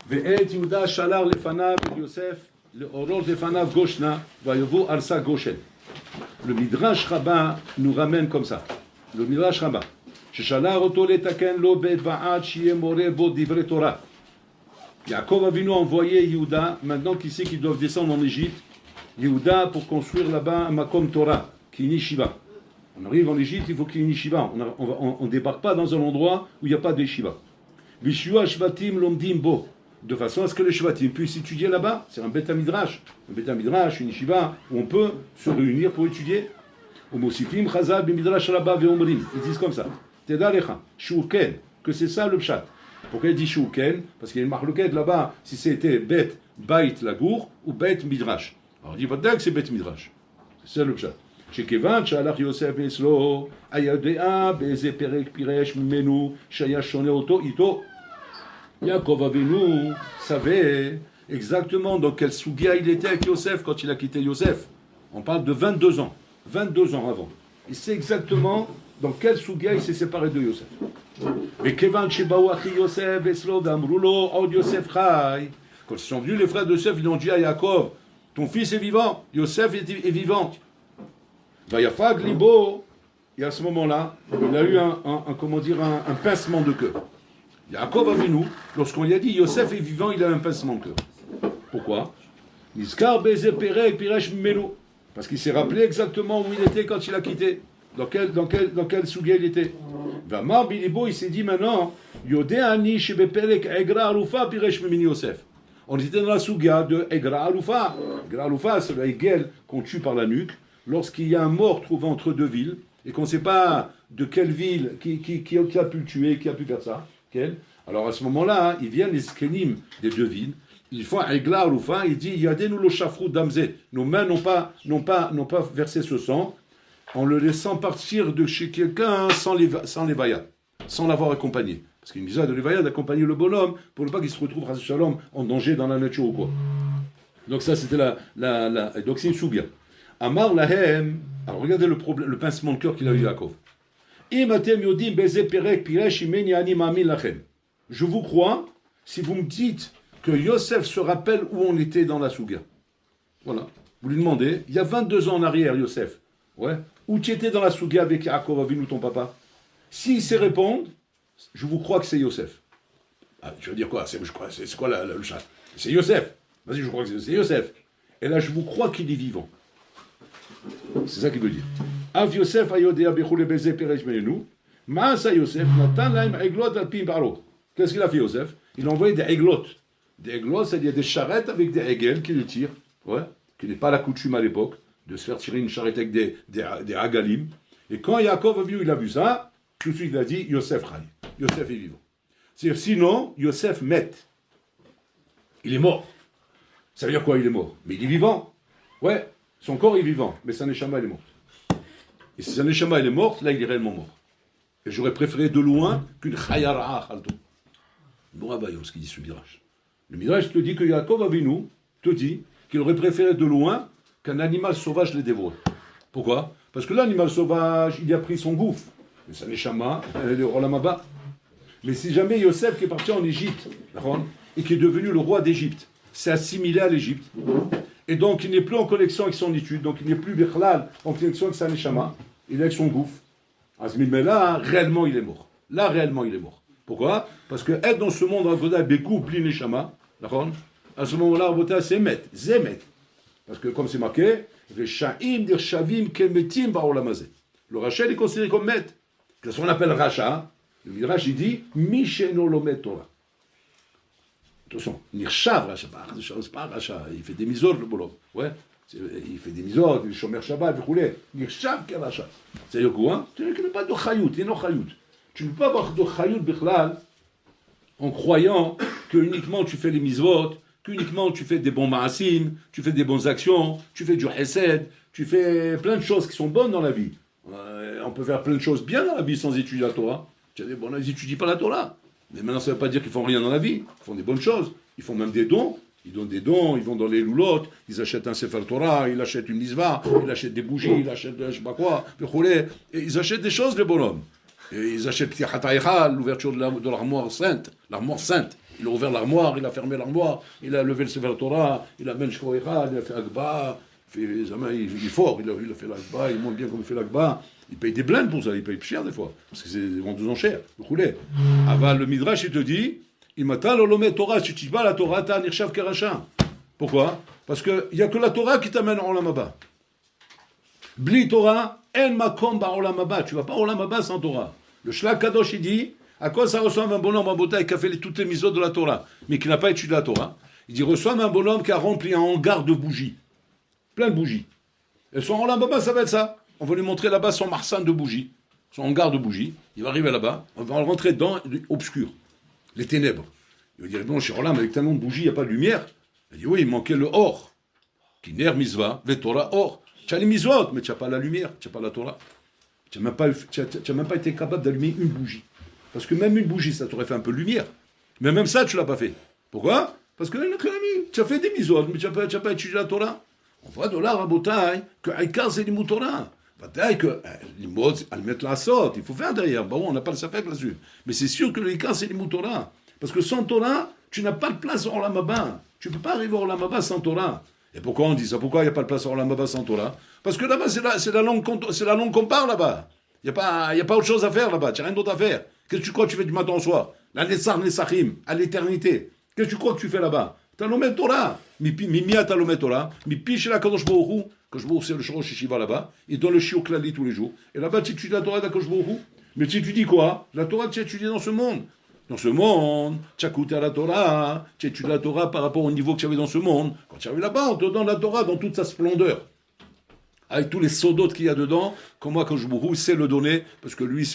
ואת יהודה שלל לפניו את יוסף לאורות לפניו גושנה ויבוא ארסה גושן. Le Midrash Rabbah nous ramène comme ça. Le Midrash Rabbah. ששלח אותו לתקן לו בית ועד שיהיה מורה בו דברי תורה. Yaakov Avinu a envoyé Yehuda, maintenant qu'il sait qu'ils doivent descendre en Égypte, Yehuda pour construire là-bas un Makom Torah, qui est une yeshiva. On arrive en Égypte, il faut qu'il y ait une yeshiva. On ne débarque pas dans un endroit où il n'y a pas de yeshiva. Vishua Shvatim Lomdim Bo. De façon à ce que les Shvatim puissent étudier là-bas. C'est un Beth Midrash. Un Beth Midrash, une yeshiva, où on peut se réunir pour étudier. Umosifim Chazal Bimidrash Rabba Veomrim. Ils disent comme ça. Tedarecha, Shuken, que c'est ça le pshat. Pourquoi il dit Shuken? Parce qu'il y a une marloquette là-bas, si c'était Beth, Bait, Lagour, ou Beth Midrash. Alors on dit pas que c'est Beth Midrash. C'est ça le pshat. שכיוון שהלך יוסף אצלו, הידעה באיזה פרק פירש ממנו שהיה שונה אותו איתו. Yaakov Avinu savait exactement dans quel sugia il était avec Yosef quand il a quitté Yosef. On parle de 22 ans. 22 ans avant. Il sait exactement dans quel sugia il s'est séparé de Yosef. Mais כיוון שבאו אחי יוסף אצלו ואמרו לו עוד יוסף חי. Quand ils sont venus les frères de Yosef, ils ont dit à Yaakov, ton fils est vivant, Yosef est vivant. Vayafag libo, et à ce moment-là, il a eu un pincement de cœur. Yaakov Avinu, lorsqu'on lui a dit Yosef est vivant, il a un pincement de cœur. Pourquoi? Parce qu'il s'est rappelé exactement où il était quand il a quitté, dans quel sujet il était. Vamar bilibo, il s'est dit maintenant, Yodéani shebeperek egra arufa piresh mimini Yosef. On était dans la sugia de egra arufa. Egra arufa, c'est le hegel qu'on tue par la nuque. Lorsqu'il y a un mort trouvé entre deux villes, et qu'on ne sait pas de quelle ville, qui a pu le tuer, qui a pu faire ça, quelle. Alors à ce moment-là, ils viennent les skenim des deux villes, ils font un egla rufa, il dit Yadenu lo shafrou damze, nos mains n'ont pas versé ce sang, en le laissant partir de chez quelqu'un sans l'évaya, sans l'avoir accompagné. Parce qu'il nous a de l'évaya d'accompagner le bonhomme pour ne pas qu'il se retrouve shalom en danger dans la nature ou quoi. Donc ça c'était donc c'est une soubia. Amar lahem, alors regardez le pincement de cœur qu'il a eu Yaakov. Je vous crois si vous me dites que Yosef se rappelle où on était dans la Souga. Voilà. Vous lui demandez, il y a 22 ans en arrière, Yosef, ouais, où tu étais dans la Souga avec Yaakov Avinu, ton papa? S'il sait répondre, je vous crois que c'est Yosef. Ah, je veux dire quoi? C'est quoi le chat? C'est Yosef. Vas-y, je crois que c'est Yosef. Et là, je vous crois qu'il est vivant. C'est ça qu'il veut dire. Av Yosef ayodea bechule beze peresh menenu. Maasa Yosef natan laim eglot al pim paro. Qu'est-ce qu'il a fait Yosef? Il a envoyé des eglots. Des eglots, c'est-à-dire des charrettes avec des egels qui le tirent. Ouais. Qui n'est pas la coutume à l'époque de se faire tirer une charrette avec des agalim. Et quand Yaakov a vu, il a vu ça, tout de suite il a dit Yosef Rai. Yosef est vivant. C'est-à-dire sinon, Yosef met. Il est mort. Ça veut dire quoi? Il est mort. Mais il est vivant. Ouais. Son corps est vivant, mais sa neshama elle est morte. Et si sa neshama elle est morte, là il est réellement mort. Et j'aurais préféré de loin qu'une chayara chalto. Bon abayon, ce qu'il dit ce Midrash. Le Midrash te dit que Yaakov Avinu te dit qu'il aurait préféré de loin qu'un animal sauvage les dévore. Pourquoi? Parce que l'animal sauvage, il a pris son gouffre. Mais sa neshama, elle est au Olamaba. Mais si jamais Yosef qui est parti en Égypte, et qui est devenu le roi d'Égypte, s'est assimilé à l'Égypte, et donc il n'est plus en connexion avec son étude, donc il n'est plus Bichlal en connexion avec sa neshama, il est avec son gouffre. Mais là, réellement il est mort. Là, réellement il est mort. Pourquoi? Parce que être dans ce monde, Bekou, pli neshama, à ce moment-là, c'est met, zemet. Parce que comme c'est marqué, Reshaim dirshavim kemetim ba'olamazé. Le Rachel est considéré comme met. Qu'est-ce qu'on appelle Racha? Le Midrash il dit, Misheno lomet Torah. Attention, Nirshav Racha, c'est pas Racha, il fait des misores le bolov. Ouais, il fait des misores, il shomer Shabbat, Nirshav ke Racha. C'est-à-dire quoi? Tu n'as pas de chayut, il y a non chayut. Tu ne peux pas avoir de chayut bichlal en croyant que uniquement tu fais les misvot, qu'uniquement tu fais des bons ma'asim, tu fais des bonnes actions, tu fais du hesed, tu fais plein de choses qui sont bonnes dans la vie. On peut faire plein de choses bien dans la vie sans étudier la Torah. Tu dis, bon, ils n'étudient pas la Torah. Mais maintenant, ça ne veut pas dire qu'ils font rien dans la vie. Ils font des bonnes choses. Ils font même des dons. Ils donnent des dons, ils vont dans les loulottes, ils achètent un Sefer Torah, ils achètent une misva, ils achètent des bougies, ils achètent je ne sais pas quoi, et ils achètent des choses, les bonhommes. Et ils achètent l'ouverture de l'armoire sainte, Il a ouvert l'armoire, il a fermé l'armoire, il a levé le Sefer Torah, il a mené Shkoïra, il a fait Agba, il est fort, il a fait l'Agba, il montre bien comme il fait l'Agba. Il paye des blindes pour ça, il paye cher des fois, parce que c'est des ventes en cher, le roulet. Avant le Midrash, il te dit, il m'a l'olomé Torah, si tu vas la Torah, t'as un Nirshav Kerachin. Pourquoi? Parce qu'il n'y a que la Torah qui t'amène en Olam Haba. Bli Torah, en makom ba Olam Haba. Tu vas pas en Olam Haba sans Torah. Le Shlach Kadosh, il dit, à quoi ça ressemble un bonhomme en bouteille qui a fait toutes les misos de la Torah, mais qui n'a pas étudié la Torah? Il dit, ressemble un bonhomme qui a rempli un hangar de bougies. Plein de bougies. Et son Olam Haba, ça va être ça. On va lui montrer là-bas son marsan de bougies, son hangar de bougies. Il va arriver là-bas, on va rentrer dedans, obscur, les ténèbres. Il va dire, bon, chez Rolam, avec tellement de bougies, il n'y a pas de lumière. Il dit, oui, il manquait le or. Kiner misva, ve Torah or. Tu as les misot, mais tu n'as pas la lumière, tu n'as pas la Torah. Tu n'as même pas été capable d'allumer une bougie. Parce que même une bougie, ça t'aurait fait un peu de lumière. Mais même ça, tu ne l'as pas fait. Pourquoi? Parce que tu as fait des misot, mais tu n'as pas étudié la Torah. On voit de là, Rabotai, que Aïkar, c'est l'imut Torah. Bataille que l'imut, elle met la saute, il faut faire derrière. Bon, on n'a pas le safek là-dessus. Mais c'est sûr que l'Aïkar, c'est l'imut Torah. Parce que sans Torah, tu n'as pas de place en Olam Haba. Tu ne peux pas arriver en Olam Haba sans Torah. Et pourquoi on dit ça? Pourquoi il n'y a pas de place en Olam Haba sans Torah? Parce que là-bas, c'est la langue qu'on parle là-bas. Il n'y a pas autre chose à faire là-bas. Tu n'as rien d'autre à faire. Qu'est-ce que tu crois que tu fais du matin au soir? La Nessar Nessachim, à l'éternité. Qu'est-ce que tu crois que tu fais là-bas? T'as l'Omet Torah. Mimia t'as l'Omet Torah. Mi piche la Kadosh Baruch Hu. Kadosh Baruch Hu, c'est le Shorosh Yeshiva là-bas. Il donne le Shiur Klali tous les jours. Et là-bas, tu étudies la Torah d'Akadosh Baruch Hu. Mais tu étudies quoi? La Torah, tu étudies dans ce monde. Dans ce monde, tu as écouté à la Torah, tu étudies la Torah par rapport au niveau que tu avais dans ce monde. Quand tu arrives là-bas, on te donne la Torah dans toute sa splendeur. Avec tous les sodotes qu'il y a dedans, comme moi, Kadosh Baruch Hu sait le donner, parce que lui,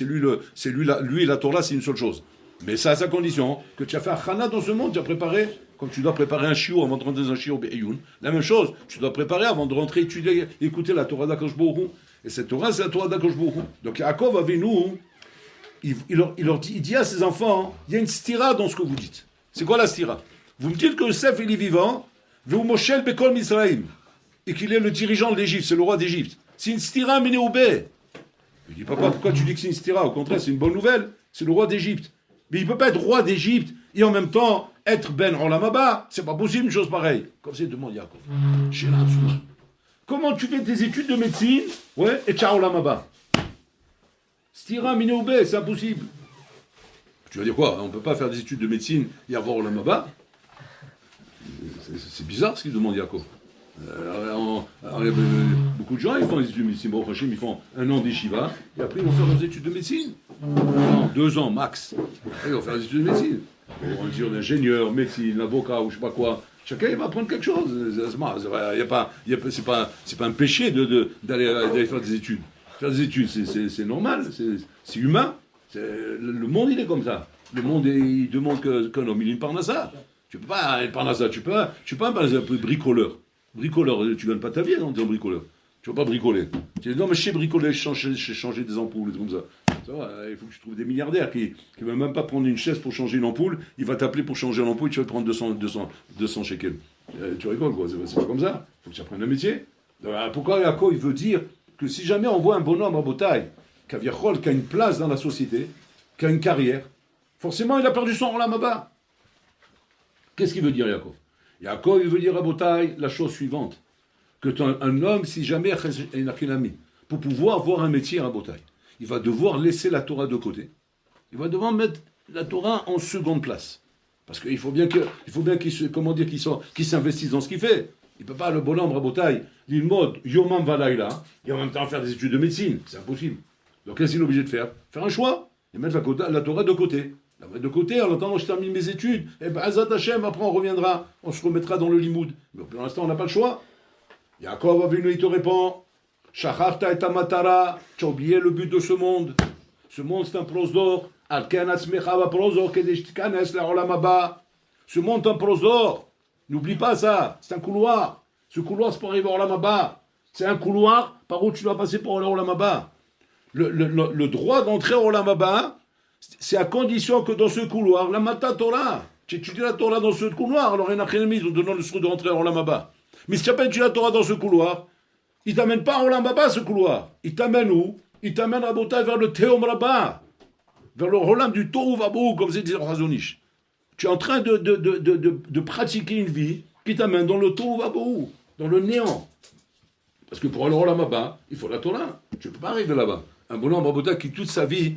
lui, la Torah, c'est une seule chose. Mais ça à sa condition, que tu as fait un chana dans ce monde, tu as préparé, comme tu dois préparer un shiur avant de rentrer dans un shiur be'eyoun. La même chose, tu dois préparer avant de rentrer, étudier, écouter la Torah d'Akadosh Baruch Hu. Et cette Torah, c'est la Torah d'Akadosh Baruch Hu. Donc Yaakov avait nous, il dit à ses enfants, il y a une stira dans ce que vous dites. C'est quoi la stira? Vous me dites que Yosef, il est vivant, vous Moshel Bekol Misraïm, et qu'il est le dirigeant de l'Égypte, c'est le roi d'Égypte. C'est une stira minéoubé. Il dit, papa, pourquoi tu dis que c'est une stira? Au contraire, c'est une bonne nouvelle, c'est le roi d'Égypte. Mais il ne peut pas être roi d'Égypte et en même temps être Ben Olam Haba. C'est pas possible une chose pareille. Comme c'est demande Yaakov. Comment tu fais tes études de médecine, ouais, et ciao Olam Haba? Stira minéoubé, c'est impossible. Tu vas dire quoi? On ne peut pas faire des études de médecine et avoir Olam Haba? C'est bizarre ce qu'il demande Yaakov. Beaucoup de gens, ils font des études de médecine. Bon, ils font un an d'Yeshiva et après ils vont faire des études de médecine. Non, 2 ans max. Après, ils vont faire des études de médecine. On va dire l'ingénieur, médecine, l'avocat ou je sais pas quoi. Chacun il va apprendre quelque chose. C'est pas un péché d'aller faire des études. Faire des études, c'est normal, c'est humain. Le monde il est comme ça. Le monde il demande qu'un homme il ait une parnassa. Tu peux pas une parnassa, tu peux pas un parnassa, bricoleur. Bricoleur, tu gagnes pas ta vie en disant bricoleur. Tu vas pas bricoler. Tu dis non mais je sais bricoler, j'ai changé des ampoules, comme ça. Ça va, il faut que tu trouves des milliardaires qui ne veulent même pas prendre une chaise pour changer une ampoule. Il va t'appeler pour changer l'ampoule, tu vas te prendre 200 shekels. Tu rigoles quoi, c'est pas comme ça. Il faut que tu apprennes un métier. Alors, pourquoi Yaakov il veut dire que si jamais on voit un bonhomme à Botaï, qui a une place dans la société, qui a une carrière, forcément il a perdu son Olam Haba. Qu'est-ce qu'il veut dire Yaakov? Yaakov il veut dire à Botaï la chose suivante. Que un homme, si jamais il n'a qu'un ami, pour pouvoir avoir un métier à Botaï, il va devoir laisser la Torah de côté. Il va devoir mettre la Torah en seconde place. Parce qu'il faut bien qu'il s'investisse dans ce qu'il fait. Il ne peut pas, le bonhomme Rabotai, il mode Yomam Valaïla, et en même temps faire des études de médecine. C'est impossible. Donc qu'est-ce qu'il est obligé de faire? Faire un choix, et mettre la Torah de côté. La mettre de côté, en attendant que je termine mes études, et ben Azat Hashem, après on reviendra, on se remettra dans le limoud. Mais pour l'instant, on n'a pas le choix. Yaakov Avinu, il te répond, Shacharta et Amatara, tu as oublié le but de ce monde. Ce monde, c'est un prosdor. Ce monde est un prosdor. N'oublie pas ça. C'est un couloir. Ce couloir, c'est pour arriver au Olam Haba. C'est un couloir par où tu dois passer pour aller au Olam Haba. Le droit d'entrer au Olam Haba, c'est à condition que dans ce couloir, la Mata Torah, tu étudies la Torah dans ce couloir, alors il n'y a rien de donnant le souhait de rentrer au Olam Haba. Mais si tu n'as pas étudié la Torah dans ce couloir, il ne t'amène pas au Olam Haba, ce couloir. Il t'amène où? Il t'amène à Botaï vers le Théom Rabba, vers le Rolam du Tohu Vabou, comme c'est dit Razonish. Tu es en train de pratiquer une vie qui t'amène dans le tohu vabohu, dans le néant. Parce que pour aller là-bas, il faut la Torah. Tu ne peux pas arriver là-bas. Un bonhomme Rabotai qui toute sa vie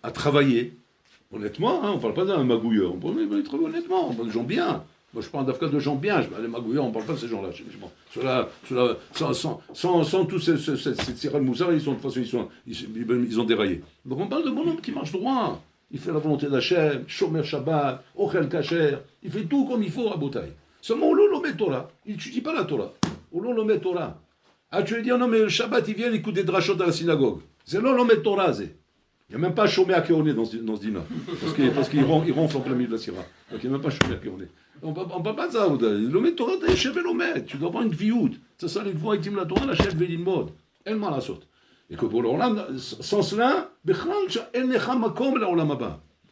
a travaillé, honnêtement, hein, on ne parle pas d'un magouilleur, on parle honnêtement, on parle de gens bien. Moi je parle d'Afrique de gens bien, les magouilleurs, on ne parle pas de ces gens-là. Ceux-là, sans tous ces tirades moussards, de toute façon, ils ont déraillé. Donc on parle de bonhomme qui marche droit. Il fait la volonté d'Hachem, Shomer Shabbat, Ochel Kacher, il fait tout comme il faut Rabotai. Seulement, Olo lo met Torah, il n'étudie pas la Torah. Olo lo met Torah. Ah, tu veux dire, non, mais le Shabbat, il vient, il écoute des drachot à la synagogue. C'est là, l'homme est Torah, c'est. Il n'y a même pas Shomé à Kéoné dans ce dîner. Parce qu'il ronfle en plein milieu de la syrah. Donc il n'y a même pas Shomé à Kéoné. On ne parle pas de ça. L'homme est Torah, t'as chef et l'homme. Tu dois avoir une viout. C'est ça, les voix, ils la Torah, la chef veut une mode. Elle m'a la sorte. Et que pour l'Olam, sans cela,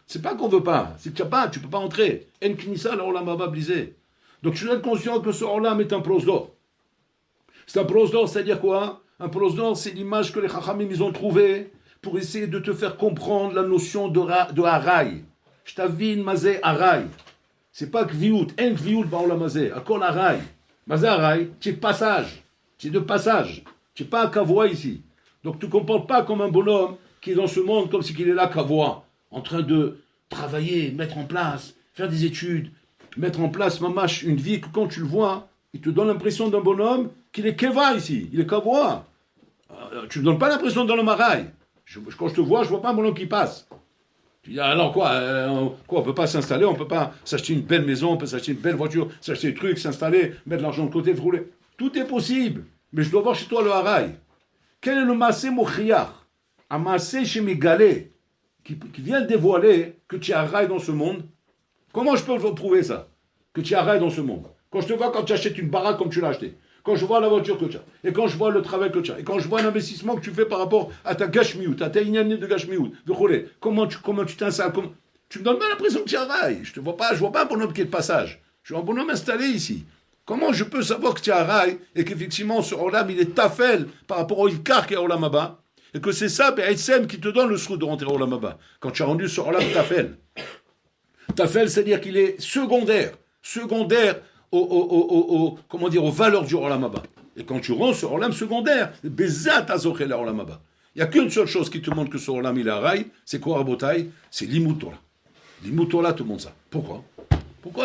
c'est pas qu'on veut pas. C'est que tu n'as pas, tu ne peux pas entrer. En Knissa, l'Olam Abba brisé. Donc tu dois être conscient que ce Olam est un prosdor. C'est un prosdor, c'est-à-dire quoi? Un prosdor, c'est l'image que les Chachamim ils ont trouvée pour essayer de te faire comprendre la notion de haray. Je t'avine mazé haray. C'est pas kviout, en kviout baola mazé, akol haray. Mazé haray, tu es passage, tu es de passage. Tu n'es pas un kavoa ici. Donc tu ne comprends pas comme un bonhomme qui est dans ce monde comme si il est là kavoa, en train de travailler, mettre en place, faire des études, mettre en place mamash une vie que quand tu le vois, il te donne l'impression d'un bonhomme qu'il est keva ici, il est kavoa. Tu ne donnes pas l'impression d'un homme haray. Quand je te vois, je ne vois pas un bonhomme qui passe. Tu dis, alors quoi, on ne peut pas s'installer, on ne peut pas s'acheter une belle maison, on peut s'acheter une belle voiture, s'acheter des trucs, s'installer, mettre l'argent de côté, rouler. Tout est possible. Mais je dois voir chez toi le haray. Quel est le massé mochiach? Un massé chez Mégalé, qui vient dévoiler que tu es haray dans ce monde. Comment je peux prouver ça? Que tu es haray dans ce monde. Quand je te vois quand tu achètes une baraque comme tu l'as acheté. Quand je vois la voiture que tu as, et quand je vois le travail que tu as, et quand je vois l'investissement que tu fais par rapport à ta gashmiout, à ta ignanée de gashmiout, comment tu t'installes, tu me donnes pas l'impression que tu railles. Je vois pas un bonhomme qui est de passage. Je vois un bonhomme installé ici. Comment je peux savoir que tu as rail et qu'effectivement ce Olam il est tafel par rapport au Ikar qui est Olam Abba et que c'est ça, Be'etzem, qui te donne le sroud de rentrer au Olam Abba quand tu as rendu ce Olam tafel. Tafel, c'est-à-dire qu'il est secondaire aux valeurs du Olam Abba. Et quand tu rends ce Olam secondaire, Bezat Azoché la Olam Abba. Il n'y a qu'une seule chose qui te montre que ce Olam il est rail, c'est quoi Rabotai? C'est l'Imut Torah. L'Imut Torah te montre ça. Pourquoi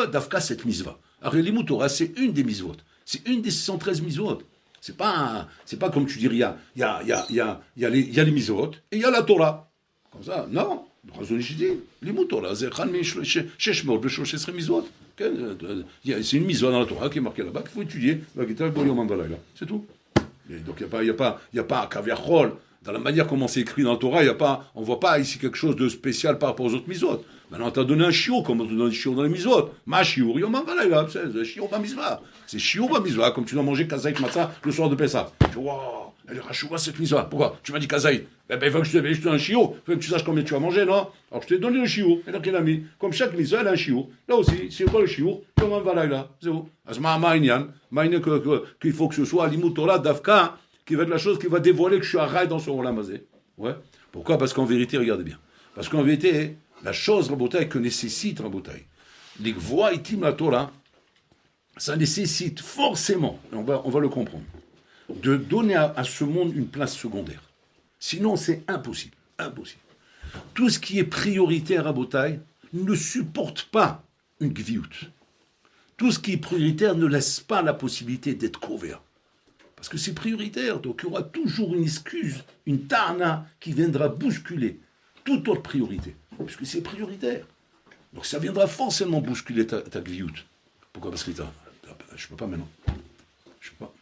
Dafka cette misva? Alors l'Imut Torah, c'est une des misvot. C'est une des 613 misvot. C'est pas comme tu dis, il y a les misvot et il y a la Torah. Comme ça, non. L'Imut Torah, c'est une misva dans la Torah qui est marquée là-bas qu'il faut étudier. C'est tout. Et donc il n'y a pas Kaviachol. Dans la manière comment c'est écrit dans la Torah, on ne voit pas ici quelque chose de spécial par rapport aux autres misvot. Maintenant, tu as donné un chiot, comme on te donne un chiot dans les misvot. Ma chiot, c'est chiot ba misva. C'est chiot ba misva, comme tu dois manger kazaït matzah le soir de Pessah. Tu dis, waouh, elle est rachouva cette misva. Pourquoi? Tu m'as dit kazaït. Il faut que je te donne un chiot. Il faut que tu saches combien tu vas manger, non? Alors je t'ai donné le chiot. Et donc il a mis. Comme chaque misva, elle a un chiot. Là aussi, si pas le chiot, tu vas m'en là. C'est où? Qu'il faut que ce soit l'imut Torah d'Afka qui va être la chose qui va dévoiler que je suis à rail dans ce Olam Hazé. Ouais. Pourquoi? Parce qu'en vérité, regardez bien. Parce qu'en vérité, la chose, Rabotai, que nécessite Rabotai, les voix itim la Torah, ça nécessite forcément, on va le comprendre, de donner à ce monde une place secondaire. Sinon, c'est impossible. Impossible. Tout ce qui est prioritaire à Rabotai ne supporte pas une gviout. Tout ce qui est prioritaire ne laisse pas la possibilité d'être couvert. Parce que c'est prioritaire, donc il y aura toujours une excuse, une tarna qui viendra bousculer toute autre priorité. Puisque c'est prioritaire. Donc ça viendra forcément bousculer ta gviout. Pourquoi? Parce que je ne peux pas maintenant. Je peux pas.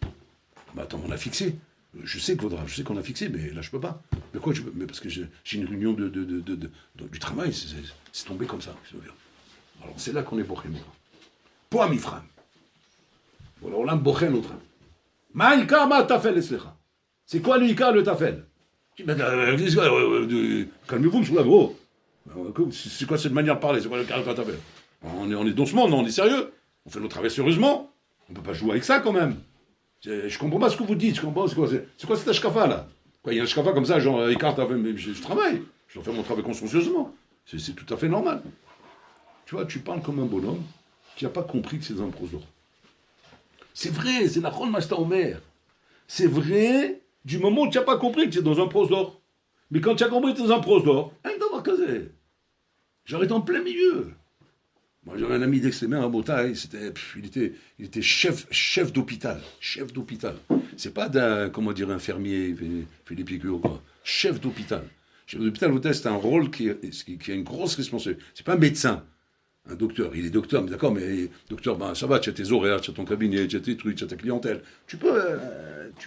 Bah attends, on a fixé. Je sais qu'on a fixé, mais là je peux pas. Mais quoi? Mais parce que j'ai une réunion du travail, c'est tombé comme ça. Alors c'est là qu'on est boché. Poa mifram. Alors là, boché notre. Maïka ma tafel eslecha. C'est quoi le Ika, le tafel? Calmez-vous, monsieur gros. C'est quoi cette manière de parler? C'est quoi le caractère tafel? On est doucement, non, on est sérieux. On fait notre travail sérieusement. On ne peut pas jouer avec ça quand même. Je comprends pas ce que vous dites. C'est quoi cette ashkafa là? Quoi, il y a un ashkafa comme ça, genre écarte, mais je travaille. Je dois faire mon travail consciencieusement. C'est tout à fait normal. Tu vois, tu parles comme un bonhomme qui n'a pas compris que c'est dans un prose d'or. C'est vrai, c'est Nachon Mashta Omer. C'est vrai du moment où tu n'as pas compris que c'est dans un prose d'or. Mais quand tu as compris que c'est dans un prose d'or, j'arrête en plein milieu. Moi, j'avais un ami d'Extrémère à Botaï, il était chef d'hôpital. Chef d'hôpital. C'est pas d'un, comment dire, infirmier, fait des piqûres, quoi. Chef d'hôpital. Chef d'hôpital, c'est un rôle qui a une grosse responsabilité. C'est pas un médecin, un docteur. Il est docteur, mais d'accord, mais docteur, ben, ça va, tu as tes horaires, tu as ton cabinet, tu as tes trucs, tu as ta clientèle. Tu peux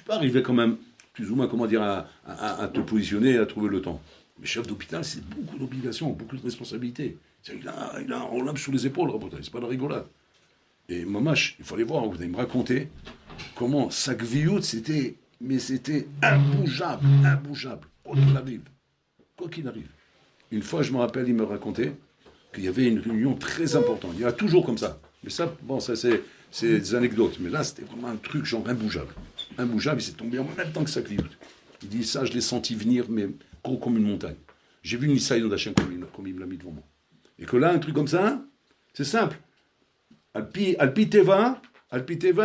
arriver quand même, plus ou moins, comment dire, à te positionner, à trouver le temps. Mais chef d'hôpital, c'est beaucoup d'obligations, beaucoup de responsabilités. Il a un rôle sur les épaules, c'est pas de la rigolade. Et Mamash, il fallait voir, vous allez me raconter comment sa gviout, c'était imbougeable, quoi qu'il arrive. Quoi qu'il arrive. Une fois, je me rappelle, il me racontait qu'il y avait une réunion très importante. Il y a toujours comme ça. Mais ça, bon, ça c'est des anecdotes. Mais là, c'était vraiment un truc genre imbougeable. Imbougeable, il s'est tombé en même temps que sa gviout. Il dit, ça, je l'ai senti venir, mais gros comme une montagne. J'ai vu Nisaï Nodachin comme il me l'a mis devant moi. Et que là, un truc comme ça, c'est simple. Alpi Teva,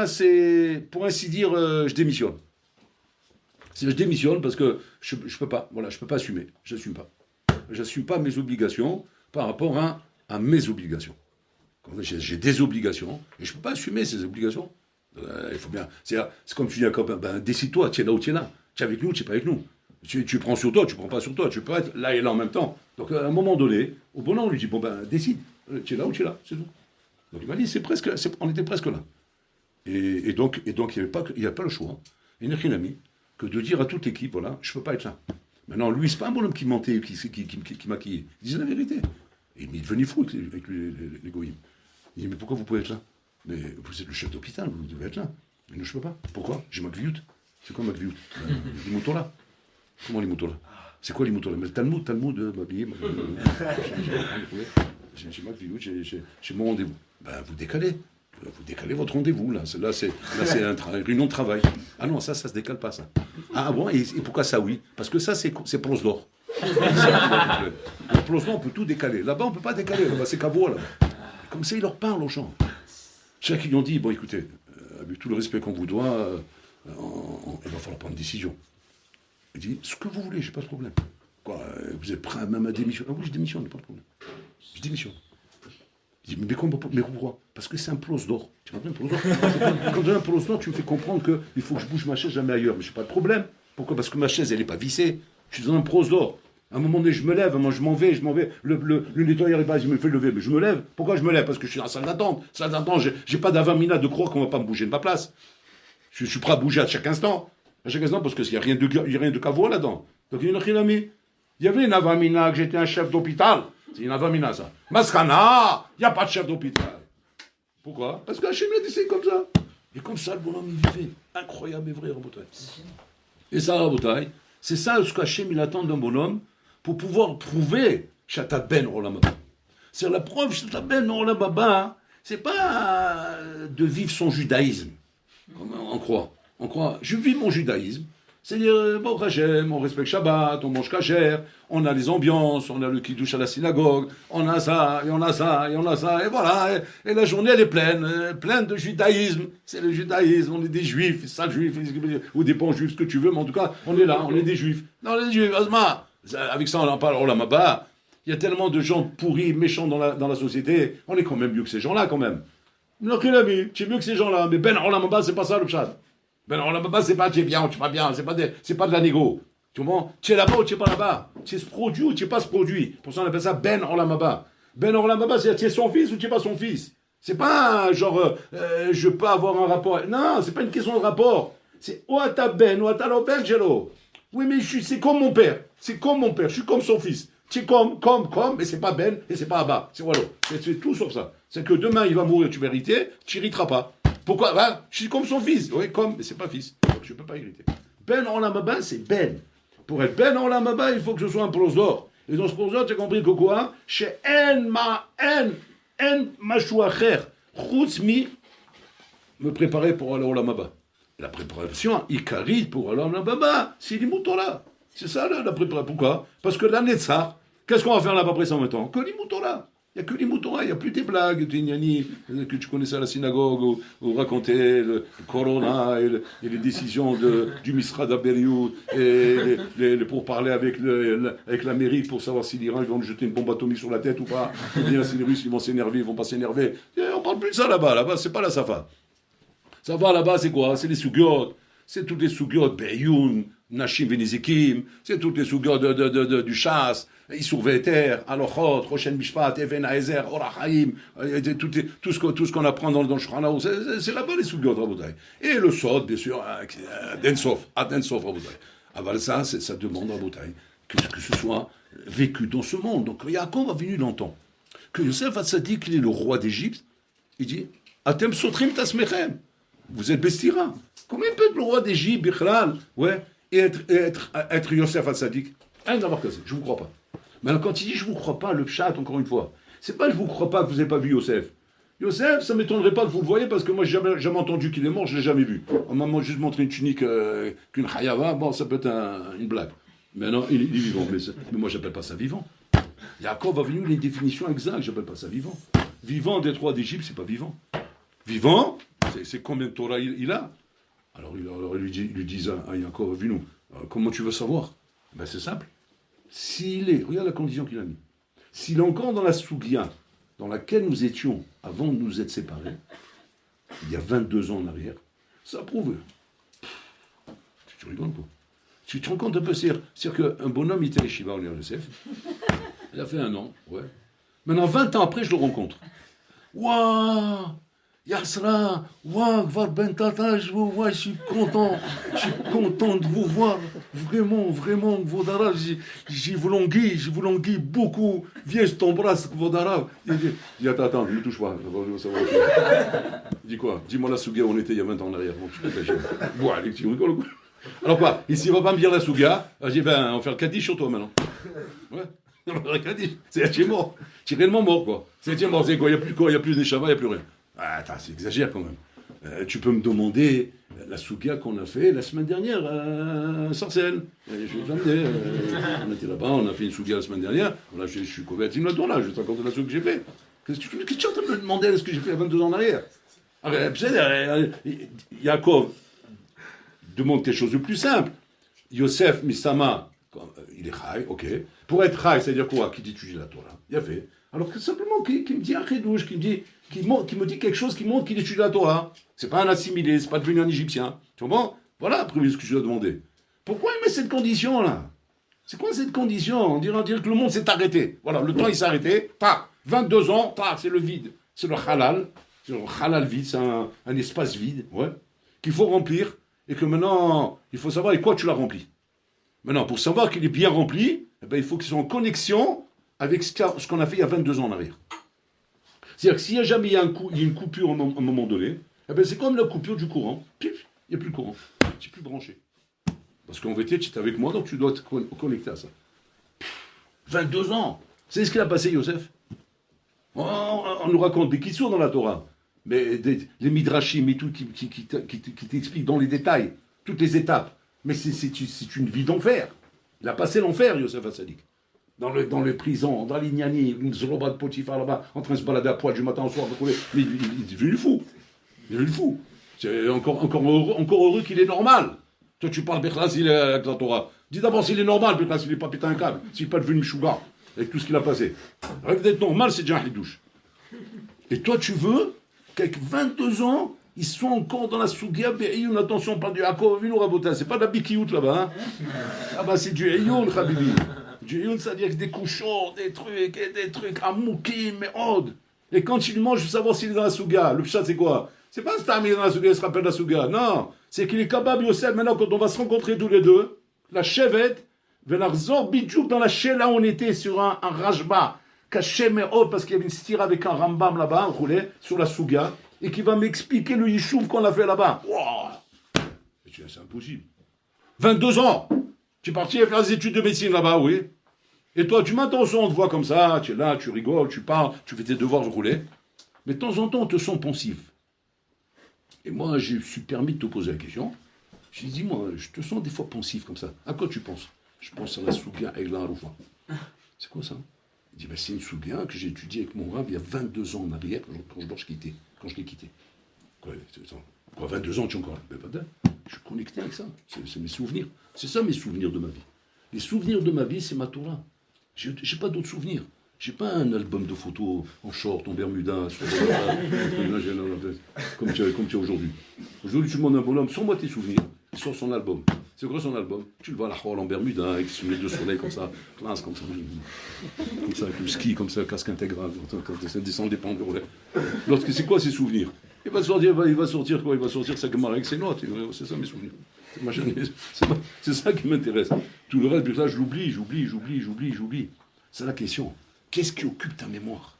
c'est, pour ainsi dire, je démissionne. Je démissionne parce que je peux pas, voilà, je peux pas assumer. J'assume pas. J'assume pas mes obligations par rapport à mes obligations. J'ai des obligations et je peux pas assumer ces obligations. Il faut bien. C'est comme tu dis à un copain, ben, décide-toi, tu es là ou tu es là. Tu es avec nous, tu n'es pas avec nous. Tu prends sur toi, tu prends pas sur toi. Tu peux être là et là en même temps. Donc à un moment donné, au bon an, on lui dit, bon ben décide. Tu es là ou tu es là, c'est tout. Donc il m'a dit, on était presque là. Et donc il n'y a pas le choix. Il n'y a rien à mis que de dire à toute l'équipe, voilà, je ne peux pas être là. Maintenant, lui, c'est pas un bonhomme qui mentait, qui maquillait. Il disait la vérité. Et il est devenu fou avec les goïms. Il dit, mais pourquoi vous pouvez être là? Mais vous êtes le chef d'hôpital, vous devez être là. Mais non, je ne peux pas. Pourquoi? J'ai ma gviout. C'est quoi ma gviout? Les moutons là. Comment les moutons là? C'est quoi les moutons là? Mais le Talmud, m'habiller. J'ai ma gviout, j'ai mon rendez-vous. Ben, vous décalez votre rendez-vous, là. C'est une réunion de travail. Ah non, ça se décale pas, ça. Ah bon, et pourquoi ça, oui? Parce que ça, c'est Plos d'or. Le Plos d'or, on peut tout décaler. Là-bas, on ne peut pas décaler. Là-bas, c'est Cavois, là. Et comme ça, il leur parle aux gens. Chacun, ils ont dit, bon, écoutez, avec tout le respect qu'on vous doit, il va falloir prendre une décision. Il dit, ce que vous voulez, j'ai pas de problème. Quoi, vous êtes prêt même à démissionner? Ah oui, je démissionne, pas de problème. Je démissionne. Il dit, mais pourquoi? Parce que c'est un Plos d'or. Tu comprends, un Plos d'or? Quand tu as un Plos d'or, tu me fais comprendre qu'il faut que je bouge ma chaise jamais ailleurs. Mais je n'ai pas de problème. Pourquoi? Parce que ma chaise, elle n'est pas vissée. Je suis dans un Plos d'or. À un moment donné, je me lève, moi je m'en vais. Le nettoyeur, il me fait lever, mais je me lève. Pourquoi je me lève? Parce que je suis dans la salle d'attente. Salle d'attente, j'ai pas d'avamina de croire qu'on ne va pas me bouger de ma place. Je suis prêt à bouger à chaque instant. À chaque instant, parce qu'il n'y a rien de cavois là-dedans. Donc il y a une ami. Il y avait une avamina que j'étais un chef d'hôpital. C'est une avamina, ça. Maskana, il n'y a pas de chef d'hôpital. Pourquoi? Parce qu'Hachem a décidé comme ça. Et comme ça, le bonhomme, il vivait. Incroyable et vrai, Rabotai. Et ça, Rabotai, c'est ça ce qu'Hachem, il attend d'un bonhomme pour pouvoir prouver Shata Ben Olamaba. C'est la preuve, Shata Ben Olamaba, c'est pas de vivre son judaïsme, comme on croit. On croit, je vis mon judaïsme. C'est-à-dire, bon, Hachem, on respecte Shabbat, on mange kasher, on a les ambiances, on a le kiddush à la synagogue, on a ça, et on a ça, et on a ça, et voilà. Et la journée, elle est pleine de judaïsme. C'est le judaïsme, on est des juifs, sales juifs, ou des bons juifs, ce que tu veux, mais en tout cas, on est là, on est des juifs. Non, on est des juifs, Asma. Avec ça, on en parle, oh là, il y a tellement de gens pourris, méchants dans la société, on est quand même mieux que ces gens-là, quand même. Non, qu'il a mis, tu es mieux que ces gens-là, mais Ben Olamaba, c'est pas ça le chat. Ben alors là-bas, c'est pas tu es bien ou tu es pas bien, c'est pas de la négo. Tu comprends? Tu es là-bas ou tu es pas là-bas. Tu es ce produit ou tu es pas ce produit. Pour ça, on appelle ça Ben Olamaba. Ben Olamaba, c'est tu es son fils ou tu es pas son fils. C'est pas genre, je peux avoir un rapport. Non, c'est pas une question de rapport. C'est Oata Ben, Oata Ben Gelo. Oui, mais c'est comme mon père. C'est comme mon père. Je suis comme son fils. Tu es comme, mais c'est pas Ben et c'est pas Abba. C'est voilà. C'est tout sur ça. C'est que demain, il va mourir, tu vas hériter, tu hériteras pas. Pourquoi? Ben, je suis comme son fils. Oui, mais c'est pas fils. Donc je ne peux pas hériter. Ben Olamaba, c'est Ben. Pour être Ben Olamaba, il faut que je sois un Plos d'or. Et dans ce Plos d'or, tu as compris que quoi? Chez En Mashouacher, Choutzmi, me préparer pour aller au Olamaba. La préparation, Ikari pour aller au Olamaba, c'est l'Imoutola. C'est ça la préparation. Pourquoi? Parce que la Netzar, qu'est-ce qu'on va faire là-bas après ça en même temps? Que l'Imoutola. Il n'y a que les moutons, il n'y a plus des blagues, des gnani, que tu connaissais à la synagogue, où raconter le corona et les décisions du Misra d'Aberiou, et pour parler avec la mairie pour savoir si l'Iran ils vont nous jeter une bombe atomique sur la tête ou pas, ou bien si les Russes ils vont s'énerver, ils vont pas s'énerver. On parle plus de ça là-bas, c'est pas la Safa. Safa là-bas c'est quoi? C'est les Sougiot, c'est toutes les Sougiot, Beyoun, Nashim Venezikim, c'est toutes les Sougiot du chasse. Issour Veter, Alochot, Rochen Mishpat, Even Haezer, Orachaim, tout ce qu'on apprend dans le Shulchan, c'est là-bas les Sougiot, Rabotai. Et le Sod, bien sûr, Adensov, Rabotai. Aval ça demande, Rabotai, que ce soit vécu dans ce monde. Donc Yaakov a venu longtemps. Que Yosef Hatzadik, qu'il est le roi d'Égypte, il dit, Atem Sotrim Tasmechem, vous êtes Bestira. Comment il peut être le roi d'Égypte, Bichlal, ouais, et être Yosef Hatzadik? Rien d'avoir cassé, je ne vous crois pas. Mais quand il dit je ne vous crois pas, le pshat, encore une fois, c'est pas je ne vous crois pas que vous n'avez pas vu Yosef. Yosef, ça ne m'étonnerait pas que vous le voyez parce que moi, je n'ai jamais entendu qu'il est mort, je ne l'ai jamais vu. On m'a juste montré une tunique qu'une chayava, bon, ça peut être une blague. Mais non, il est vivant, mais moi, je n'appelle pas ça vivant. Yaakov a venu une définition exacte, je n'appelle pas ça vivant. Vivant des rois d'Égypte, c'est pas vivant. Vivant, c'est combien de Torah il a. Alors ils lui disent à Yaakov, Avinu, comment tu veux savoir? Ben, c'est simple. S'il est, regarde la condition qu'il a mis, s'il est encore dans la Sougia dans laquelle nous étions avant de nous être séparés, il y a 22 ans en arrière, ça prouve. Tu rigoles quoi? Tu te rends compte un peu, c'est-à-dire qu'un bonhomme, il était à Yeshiva, au Yosef, il a fait 1 an, ouais. Maintenant, 20 ans après, je le rencontre. Waouh! Yasra, waouh, Var Ben Tata, je vous vois, je suis content de vous voir, vraiment, vos darabes, j'ai vous languis beaucoup, viens, je t'embrasse, vos darabes. Il dit, attends, ne me touche pas, il dit quoi? Dis-moi la Souga où on était il y a 20 ans en arrière, bon, tu peux t'agir. Bon, allez, tu rigoles. Alors quoi, ici, il va pas me dire la Souga, je dis, ben, on va faire le Kaddish sur toi maintenant. Ouais. On va faire le Kaddish, tu es mort, tu es réellement mort, quoi. C'est mort, c'est quoi, il n'y a plus d'échava, il n'y a plus rien. Ah, attends, c'est exagère quand même. Tu peux me demander la souga qu'on a fait la semaine dernière à Sarcelles. Je vais t'amener. On était là-bas, on a fait une souga la semaine dernière. Je suis converti là-dedans, là. Je vais te raconter la souga que j'ai fait. Qu'est-ce que tu es en train de me demander ce que j'ai fait il y a 22 ans en arrière? Yaakov demande quelque chose de plus simple. Yosef Misama, il est Chai, ok. Pour être Chai, c'est-à-dire quoi? Qui étudie la Torah. Il a fait. Alors que simplement, qui me dit un chidouche, qui me dit quelque chose qui montre qu'il étudie la Torah. C'est pas un assimilé, c'est pas devenu un Égyptien. Tu comprends? Voilà la première ce que je dois demander. Pourquoi il met cette condition-là? C'est quoi cette condition? On dirait que le monde s'est arrêté. Voilà, le temps il s'est arrêté. 22 ans, c'est le vide. C'est le halal. C'est le halal vide, c'est un espace vide, ouais, qu'il faut remplir. Et que maintenant, il faut savoir avec quoi tu l'as rempli. Maintenant, pour savoir qu'il est bien rempli, eh ben, il faut qu'il soit en connexion avec ce qu'on a fait il y a 22 ans en arrière. C'est-à-dire que s'il y a jamais une coupure à un moment donné, eh ben c'est comme la coupure du courant. Pif, il n'y a plus de courant. Tu n'es plus branché. Parce qu'en vérité, tu es avec moi, donc tu dois te connecter à ça. 22 ans. C'est ce qu'il a passé, Yosef. On nous raconte des kissours dans la Torah. Mais les midrashim et tout qui t'expliquent dans les détails, toutes les étapes. Mais c'est une vie d'enfer. Il a passé l'enfer, Yosef Hatzadik. Dans les prisons, dans l'Ignani, une Zoroba de Potiphar là-bas, en train de se balader à poil du matin au soir. Mais il est devenu fou. Il est devenu fou. C'est encore heureux qu'il est normal. Toi, tu parles Bechlas, il est avec la Torah. Dis d'abord s'il est normal, Bechlas, il n'est pas pété un câble. S'il n'est pas devenu Meshuga, avec tout ce qu'il a passé. Rien que d'être normal, c'est déjà un hidouche. Et toi, tu veux qu'avec 22 ans, ils sont encore dans la Sougia, Be'iyun, attention, pas du Yaakov Avinu Rabota, c'est pas de la Bikiout là-bas. Hein. Ah bah c'est du Eyoun, Khabibi. Du Eyoun, c'est-à-dire des couchons, des trucs, Amoukim, mais Od. Et quand il mange, je veux savoir s'il est dans la Souga. Le pshat, c'est quoi? C'est pas un stam, il est dans la Souga, il se rappelle de la Souga. Non, c'est qu'il est capable, Yosef, maintenant, quand on va se rencontrer tous les deux, la chevette, Venarzor Bidjouk, dans la chaîne, là, on était sur un Rajba, caché, mais Od, parce qu'il y avait une stira avec un Rambam là-bas, roulé, sur la Souga. Et qui va m'expliquer le yishuv qu'on a fait là-bas. Wow. C'est impossible. 22 ans. Tu es parti faire des études de médecine là-bas, oui. Et toi, tu m'entends, on te voit comme ça, tu es là, tu rigoles, tu parles, tu fais tes devoirs, rouler. Mais de temps en temps, on te sent pensif. Et moi, je me suis permis de te poser la question. J'ai dit, moi, je te sens des fois pensif comme ça. À quoi tu penses? Je pense à la Souga et la Roufa. C'est quoi ça? Il dit, c'est une souga que j'ai étudiée avec mon rab il y a 22 ans en arrière, quand je l'ai quitté. Quoi, 22 ans, tu es encore là? Je suis connecté avec ça. C'est mes souvenirs. C'est ça mes souvenirs de ma vie. Les souvenirs de ma vie, c'est ma Torah. J'ai pas d'autres souvenirs. J'ai pas un album de photos en short, en bermuda, comme tu as aujourd'hui. Aujourd'hui, tu demandes à un bonhomme, sors-moi tes souvenirs. Il sort son album. C'est quoi son album? Tu le vois à la Hall en bermuda, avec ses lunettes de soleil comme ça, classe comme ça, avec le ski comme ça, casque intégral, ça descend des pentes de relais. L'autre, c'est quoi ses souvenirs? Il va sortir quoi? Il va sortir sa Gemara avec ses notes. C'est ça mes souvenirs. C'est ça qui m'intéresse. Tout le reste, là, j'oublie. C'est la question. Qu'est-ce qui occupe ta mémoire?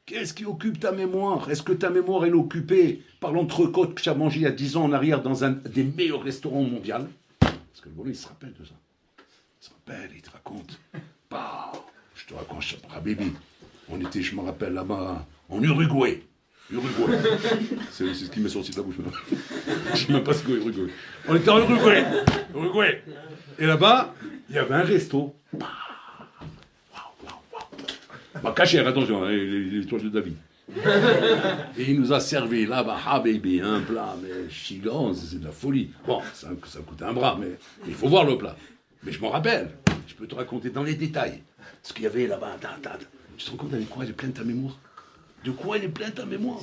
Qu'est-ce qui occupe ta mémoire? Est-ce que ta mémoire est occupée par l'entrecôte que tu as mangé il y a 10 ans en arrière dans un des meilleurs restaurants mondiaux? Parce que le bonhomme, il se rappelle de ça. Il se rappelle, il te raconte. Bah, je te raconte, Habibi. Je me rappelle là-bas, en Uruguay. C'est ce qui m'est sorti de la bouche. Je ne sais même pas ce qu'est Uruguay. On était en Uruguay. Et là-bas, il y avait un resto. Bah, cachère, attention, les toiles de David. Et il nous a servi là-bas, baby, un plat, mais chigan, c'est de la folie. Bon, ça coûte un bras, mais il faut voir le plat. Mais je m'en rappelle, je peux te raconter dans les détails ce qu'il y avait là-bas. Tu te rends compte avec quoi elle est pleine ta mémoire? De quoi elle est pleine ta mémoire?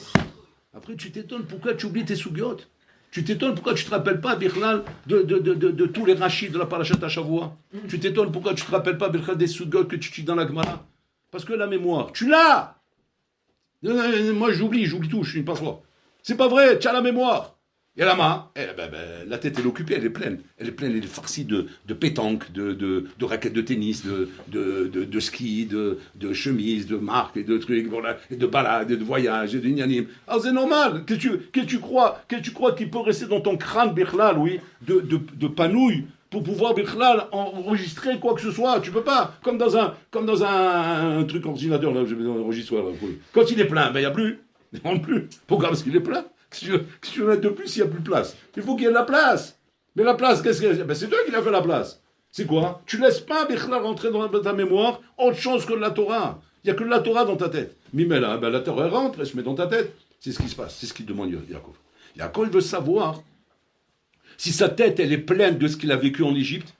Après, tu t'étonnes pourquoi tu oublies tes sougiotes. Tu t'étonnes pourquoi tu ne te rappelles pas, Birlal, de tous les rachis de la parachat à Shavua. Tu t'étonnes pourquoi tu ne te rappelles pas, Birlal, des sougiotes que tu tues dans la Gemara. Parce que la mémoire, tu l'as. Moi, j'oublie tout, je suis une passoire. C'est pas vrai, tu as la mémoire. Et la main, la tête, elle est occupée, elle est pleine. Elle est farcie de pétanque, de raquettes de tennis, de ski, de chemises, de marques, et de trucs, voilà, et de balades, et de voyages, et de gnanim. Ah, c'est normal. Que tu crois qu'il peut rester dans ton crâne, Birlal, oui, de panouille, pour pouvoir, Birlal, enregistrer quoi que ce soit. Tu peux pas. Comme dans un truc ordinateur, là, enregistreur, là. Quand il est plein, il n'y a plus. Il n'y a plus. Pourquoi? Parce qu'il est plein. Si tu veux mettre de plus, il n'y a plus de place. Il faut qu'il y ait de la place. Mais la place, qu'est-ce que c'est? C'est toi qui l'as fait la place. C'est quoi? Tu ne laisses pas Bichlal rentrer dans ta mémoire autre chose que de la Torah. Il n'y a que de la Torah dans ta tête. Mais là, la Torah rentre, elle se met dans ta tête. C'est ce qui se passe. C'est ce qu'il demande Yaakov. Yaakov, il veut savoir si sa tête, elle est pleine de ce qu'il a vécu en Égypte.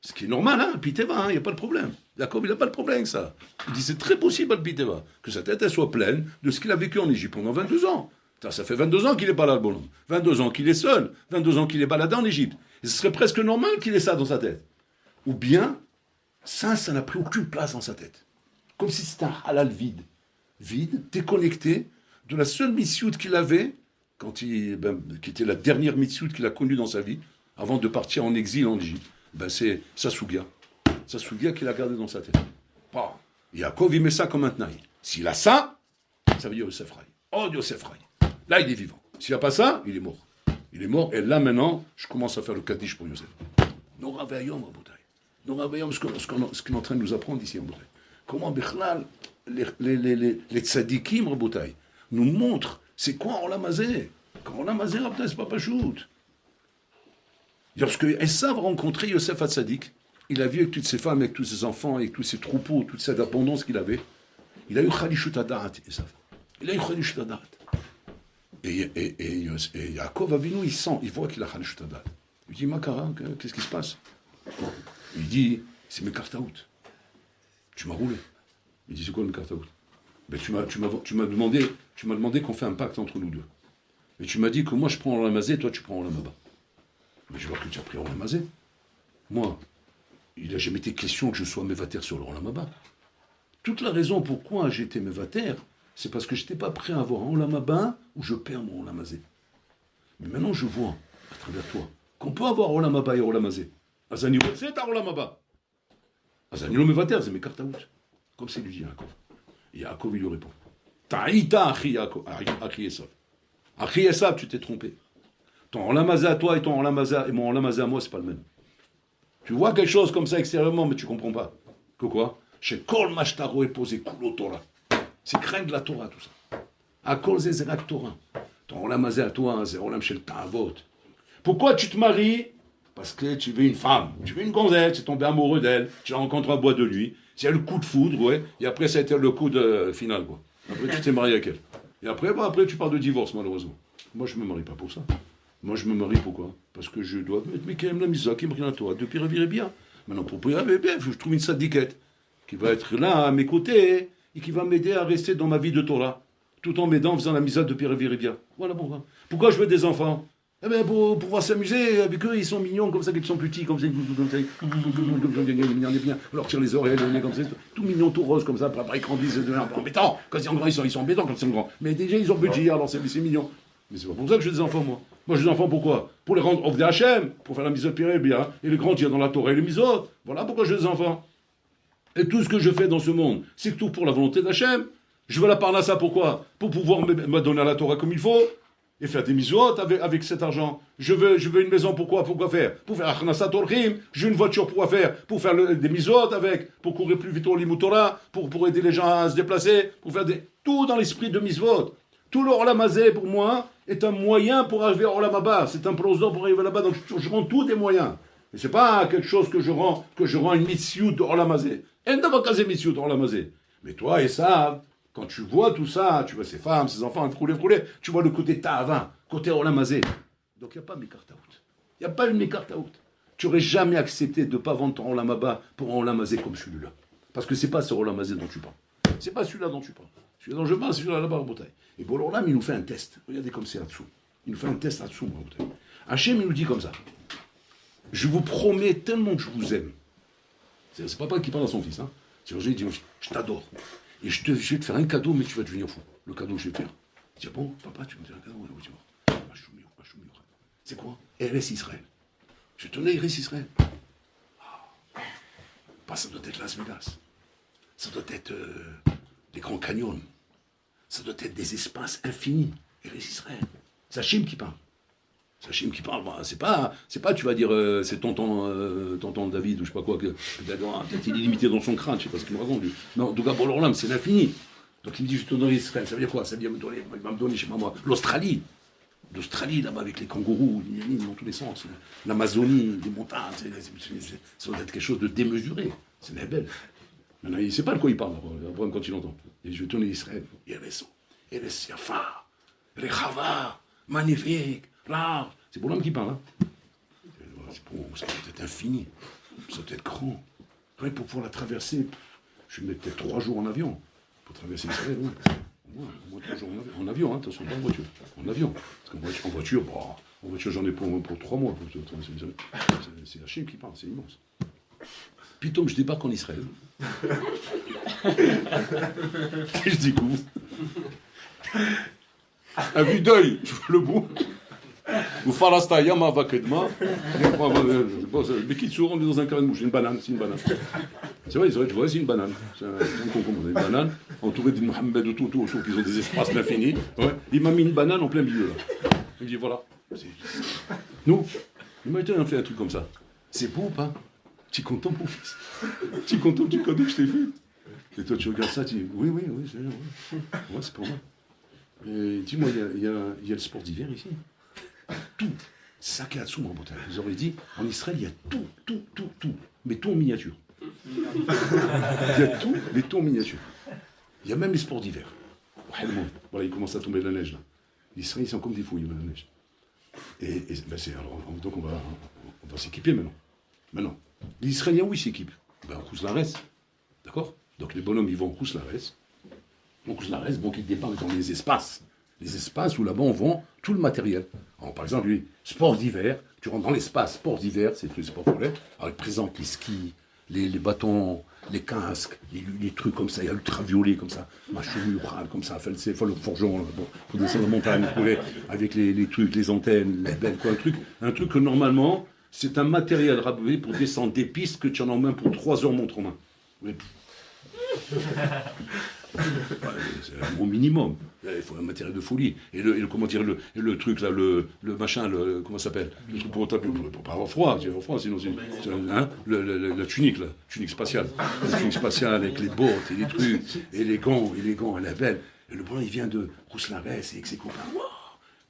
Ce qui est normal, hein, Piteva, il n'y a pas de problème. Yaakov, il n'a pas de problème avec ça. Il dit c'est très possible, Piteva, que sa tête, elle soit pleine de ce qu'il a vécu en Égypte pendant 22 ans. Ça fait 22 ans qu'il n'est pas là, le bonhomme. 22 ans qu'il est seul. 22 ans qu'il est baladé en Égypte. Et ce serait presque normal qu'il ait ça dans sa tête. Ou bien, ça n'a pris aucune place dans sa tête. Comme si c'était un halal vide. Vide, déconnecté de la seule mitzvot qu'il avait, qui était la dernière mitzvot qu'il a connue dans sa vie, avant de partir en exil en Égypte. C'est sa sougia. Sa sougia qu'il a gardée dans sa tête. Bon, Yaakov, il met ça comme un tenaï. S'il a ça, ça veut dire Yosef Rai. Oh, Yosef Rai. Là, il est vivant. S'il n'a pas ça, il est mort. Il est mort, et là, maintenant, je commence à faire le Kaddish pour Yosef. Nora Ve'ayom, Rabotai. Nora Ve'ayom, ce qu'il est en train de nous apprendre ici, Rabotai. Comment, Bichlal, les tzadikim, Rabotai, nous montrent c'est quoi Olam Hazeh. Quand Olam Hazeh, Rabotai, c'est pas Pachout. Lorsque Esav a rencontré Yosef Hatzadik, il a vu avec toutes ses femmes, avec tous ses enfants, avec tous ses troupeaux, toute cette abondance qu'il avait, il a eu Khalishut Adarat, Esav. Il a eu Khalishut Adarat. Et Yaakov Avinu, il voit qu'il a Khalishut Adarat. Il dit, Makara, qu'est-ce qui se passe? Il dit, c'est mes kartaout. Tu m'as roulé. Il dit, c'est quoi mes kartaout? Tu m'as demandé qu'on fait un pacte entre nous deux. Mais tu m'as dit que moi je prends Olam Hazeh, toi tu prends Olam Haba. Mais je vois que tu as pris Olam Hazeh. Moi, il n'a jamais été question que je sois mévater sur le Olam Haba. Toute la raison pourquoi j'étais mévater, c'est parce que je n'étais pas prêt à avoir un Olam Haba où je perds mon Olam Hazeh. Mais maintenant je vois, à travers toi, qu'on peut avoir Olam Haba et Olam Hazeh. Azani c'est ta Olam Haba. Azani le mévater, c'est mes kartaout. Comme c'est lui dit Yaakov. Et Yaakov, il lui répond. Ta'ita Achi Esav. Achi Esav, tu t'es trompé. Ton Olam Hazeh à toi et ton Olam Hazeh et mon Olam Hazeh à moi, c'est pas le même. Tu vois quelque chose comme ça extérieurement, mais tu comprends pas. Que quoi? Chez Kol Mashtaro est posé Kulo Torah. C'est craindre la Torah, tout ça. À Kol Zezerak Torah. Ton Olam Hazeh à toi, c'est Olam Shel Ta'avot. Pourquoi tu te maries parce que tu veux une femme, tu veux une gonzesse, tu es tombé amoureux d'elle, tu la rencontres en boîte de nuit, c'est le coup de foudre, ouais, et après ça a été le coup de final, quoi. Après tu t'es marié avec elle. Et après, après tu parles de divorce, malheureusement. Moi je me marie pas pour ça. Moi je me marie pourquoi? Parce que je dois mettre mes quand la misa, qui me regarde à toi, depuis revirer bien. Maintenant pour prier, bien, je trouve une sadiquette qui va être là à mes côtés et qui va m'aider à rester dans ma vie de Torah, tout en m'aidant en faisant la misa de Pierre Viribia. Voilà pourquoi. Pourquoi je veux des enfants? Eh bien, pour pouvoir s'amuser avec eux, ils sont mignons comme ça, qu'ils sont petits, comme ça, on leur tire les oreilles, comme ça, tout mignon, tout rose comme ça, après ils grandissent, c'est un peu embêtant. Quand ils sont grands, ils sont embêtants quand ils sont grands. Mais déjà, ils ont petit, alors c'est mignon. Mais c'est pas pour ça que je veux des enfants, moi. Moi, j'ai des enfants pourquoi? Pour les rendre au Hachem, pour faire la mise de Pierre bien, et les grandir dans la Torah et les misotes. Voilà pourquoi je veux des enfants. Et tout ce que je fais dans ce monde, c'est tout pour la volonté d'Hachem. Je veux la parnassa pourquoi? Pour pouvoir me donner à la Torah comme il faut. Et faire des misotes avec cet argent. Je veux une maison, pourquoi faire? Pour faire Achnasat Orchim. J'ai une voiture, pourquoi faire? Pour faire des misotes avec, pour courir plus vite au Limoutora, pour aider les gens à se déplacer, pour faire tout dans l'esprit de misvot. Tout le Olamazé, pour moi, est un moyen pour arriver à Olamaba. C'est un prosor pour arriver là-bas, donc je rends tous des moyens. Et c'est pas quelque chose que je rends une mitziout de Olamazé. Et d'abord casé mitziout de Olamazé. Mais toi et ça, quand tu vois tout ça, tu vois ces femmes, ces enfants, tu vois le côté ta'avin, côté Olamazé. Donc il n'y a pas Mekartaout. Il n'y a pas une Mekartaout. Tu n'aurais jamais accepté de ne pas vendre ton Olamaba pour un Olamazé comme celui-là. Parce que c'est pas ce Olamazé dont tu parles. C'est pas celui-là dont tu parles. Celui dont je parle, c'est celui-là là-bas en Bretagne. Et Bololam, il nous fait un test. Regardez comme c'est là-dessous. Il nous fait un test là-dessous en Bretagne. Hachem, il nous dit comme ça. Je vous promets tellement que je vous aime. C'est papa qui parle à son fils. Hein. C'est Roger, il dit, je t'adore. Et je vais te faire un cadeau, mais tu vas devenir fou. Le cadeau que je vais te faire. Il dit, bon, papa, tu me faire un cadeau? Oui, tu vois. C'est quoi? RS Israël. Je te donne RS Israël. Pas ça doit être Las Vegas. Ça doit être des grands canyons. Ça doit être des espaces infinis. RS Israël. C'est Hachem qui parle. C'est Hachem qui parle. C'est pas, tu vas dire, c'est tonton David ou je sais pas quoi, peut-être il est limité dans son crâne, je sais pas ce qu'il me raconte lui. Non, en tout cas, pour l'Orlam, c'est l'infini. Donc il me dit, je te donne Israël. Ça veut dire quoi? Ça veut dire, il va me donner, je sais pas moi, l'Australie. L'Australie, là-bas, avec les kangourous, dans tous les sens. L'Amazonie, les montagnes, ça doit être quelque chose de démesuré. C'est belle. Maintenant, il ne sait pas de quoi il parle, le problème quand il entend. Et je vais tourner Israël. Eres Yafa, Rechava, magnifique, rare. C'est pour l'homme qui parle. Hein. Ça doit être infini. Ça doit être grand. Rien pour pouvoir la traverser, je vais mettre peut-être 3 jours en avion. Pour traverser Israël, oui. Au moins 3 jours en avion, hein, attention, pas en voiture. En avion. Parce qu'en voiture, j'en ai pour 3 mois. C'est la Chine qui parle, c'est immense. Puis Tom, je débarque en Israël. Et je découvre. À vue d'œil, je vois le bout. Ou Farasta Yama Vakedma. Mais qui on est dans un carré de mouche. C'est une banane. C'est vrai, je vois, c'est une banane. C'est un concombre, une banane, entouré de Mohamed autour, qu'ils ont des espaces l'infini. Ouais. Il m'a mis une banane en plein milieu, là. Il me dit, voilà. Nous, il m'a dit, on fait un truc comme ça. C'est beau ou pas? Tu es content, mon fils? Tu es content du cadeau que je t'ai fait? Et toi, tu regardes ça, tu dis, oui, c'est bien, oui. Ouais, c'est pour moi. Et dis-moi, il y a le sport d'hiver ici. Tout. C'est ça qui est à dessous, en Bretagne. Vous aurez dit, en Israël, il y a tout. Mais tout en miniature. Il y a tout, mais tout en miniature. Il y a même les sports d'hiver. Voilà, il commence à tomber de la neige, là. Les Israéliens sont comme des fous, il y a de la neige. Donc on va s'équiper maintenant. Les Israéliens, oui, s'équipent. Ben, on Rouslarès. D'accord? Donc les bonhommes, ils vont au Rouslarès. Donc ils débarquent dans les espaces. Les espaces où là-bas, on vend tout le matériel. Alors, par exemple, lui, sport d'hiver, tu rentres dans l'espace sport d'hiver, c'est le sport forêt. Alors, il présente les skis, les bâtons, les casques, les trucs comme ça, il y a l'ultraviolet comme ça, machin mural comme ça, c'est le forgeron, là, bon, faut descendre la montagne, avec les trucs, les antennes, les belles, quoi, un truc que normalement, c'est un matériel raboué pour descendre des pistes que tu en as en main pour 3 heures montre en main. Mais, c'est au minimum. Il faut un matériel de folie. Et comment dire, le truc là, le machin, comment ça s'appelle? Le truc pour pas avoir froid, sinon c'est la tunique là, tunique spatiale. La tunique spatiale avec les bottes et les trucs, et les gants, et la belle. Et le blanc, il vient de Rouslarès et avec ses copains.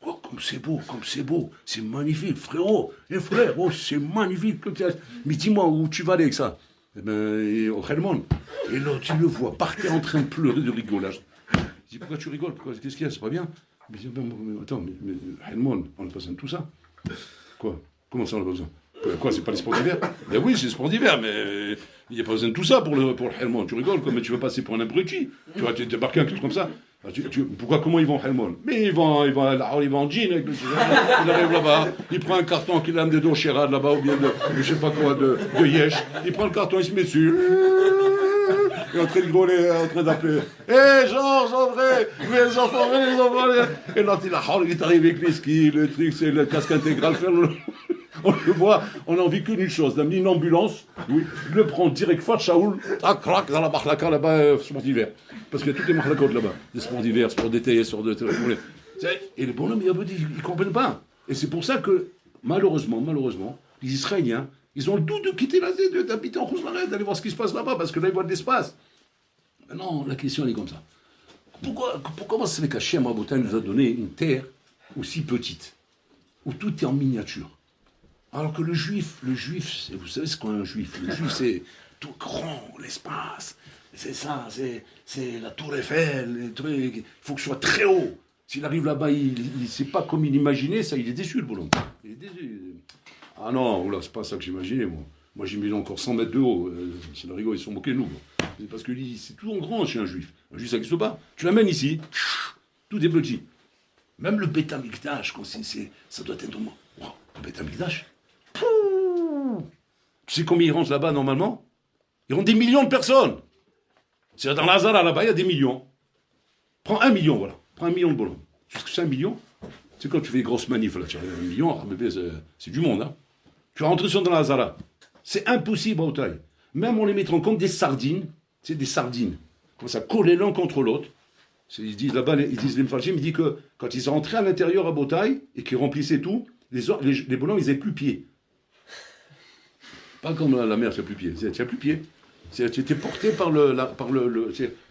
Oh, comme c'est beau, c'est magnifique, frérot, et frère, oh, c'est magnifique. Mais dis-moi, où tu vas aller avec ça? Eh ben, au Helmond. Et là, tu le vois par terre en train de pleurer de rigolage. Je dis, pourquoi tu rigoles? Qu'est-ce qu'il y a? C'est pas bien. Mais attends, mais Helmond, on a pas besoin de tout ça. Quoi? Comment ça, on a pas besoin? Quoi, c'est pas les sports d'hiver? Ben oui, c'est les sports d'hiver, mais il n'y a pas besoin de tout ça pour le Helmond. Tu rigoles, quoi, mais tu veux passer pour un abruti. Tu vas débarquer un truc comme ça. Pourquoi, comment ils vont au Helmond? Mais ils vont en jean avec le il arrive là-bas, il prend un carton qu'il a des dos Chérad là-bas, ou bien de je sais pas quoi, de Yesh. Il prend le carton, il se met dessus. Il est en train de rigoler, en train d'appeler. Hé, Georges, André, mes enfants, les enfants. Et là, il est arrivé avec les skis, le truc, c'est le casque intégral. On le voit, on a envie qu'une chose, d'amener une ambulance, oui, le prend direct Fat Shaoul, tac, crac, dans la mahlaka là-bas, sport d'hiver. Parce qu'il y a toutes les mahlakot là-bas, des sports d'hiver, sports d'été, sports de. Et les bonhommes, ils ne comprennent pas. Et c'est pour ça que, malheureusement, les Israéliens, ils ont le doute de quitter l'Asie, d'habiter en Khouzlaret, d'aller voir ce qui se passe là-bas, parce que là, ils voient de l'espace. Non, la question, elle est comme ça. Pourquoi ça fait qu'Hachem Rabotai nous a donné une terre aussi petite, où tout est en miniature? Alors que le juif, vous savez ce qu'est un juif? Le juif, c'est tout grand, l'espace. C'est ça, c'est la tour Eiffel, les trucs. Il faut que ce soit très haut. S'il arrive là-bas, il ne sait pas comme il imaginait, ça, il est déçu, le boulot. Il est déçu. Ah non, là, c'est pas ça que j'imaginais, moi. Moi, j'imaginais encore 100 mètres de haut. C'est le rigolo, ils sont moqués de nous. C'est parce que c'est tout en grand chez un juif. Un juif, ça n'existe pas. Tu l'amènes ici, tout est petit. Même le Beth Amikdash, ça doit être moment. Wow, le Beth Amikdash. Tu sais combien ils rentrent là-bas normalement? Ils rentrent des millions de personnes. C'est dans la Hazara là-bas, il y a des millions. Prends 1 million, voilà. Prends 1 million de bolons. Tu sais ce que c'est 1 million? C'est quand tu fais des grosses manifs, là, tu as 1 million, c'est du monde, hein. Tu vas rentrer dans la Hazara. C'est impossible à Otaï. Même on les mettra comme des sardines, c'est des sardines. Comme ça, collés l'un contre l'autre. Ils disent là-bas, ils disent les Mfarchim, ils disent que quand ils sont rentrés à l'intérieur à Botaï et qu'ils remplissaient tout, les bolons, ils n'avaient plus pied. Pas comme la mer, tu n'as plus pied. Tu n'as plus pied. Tu étais porté par le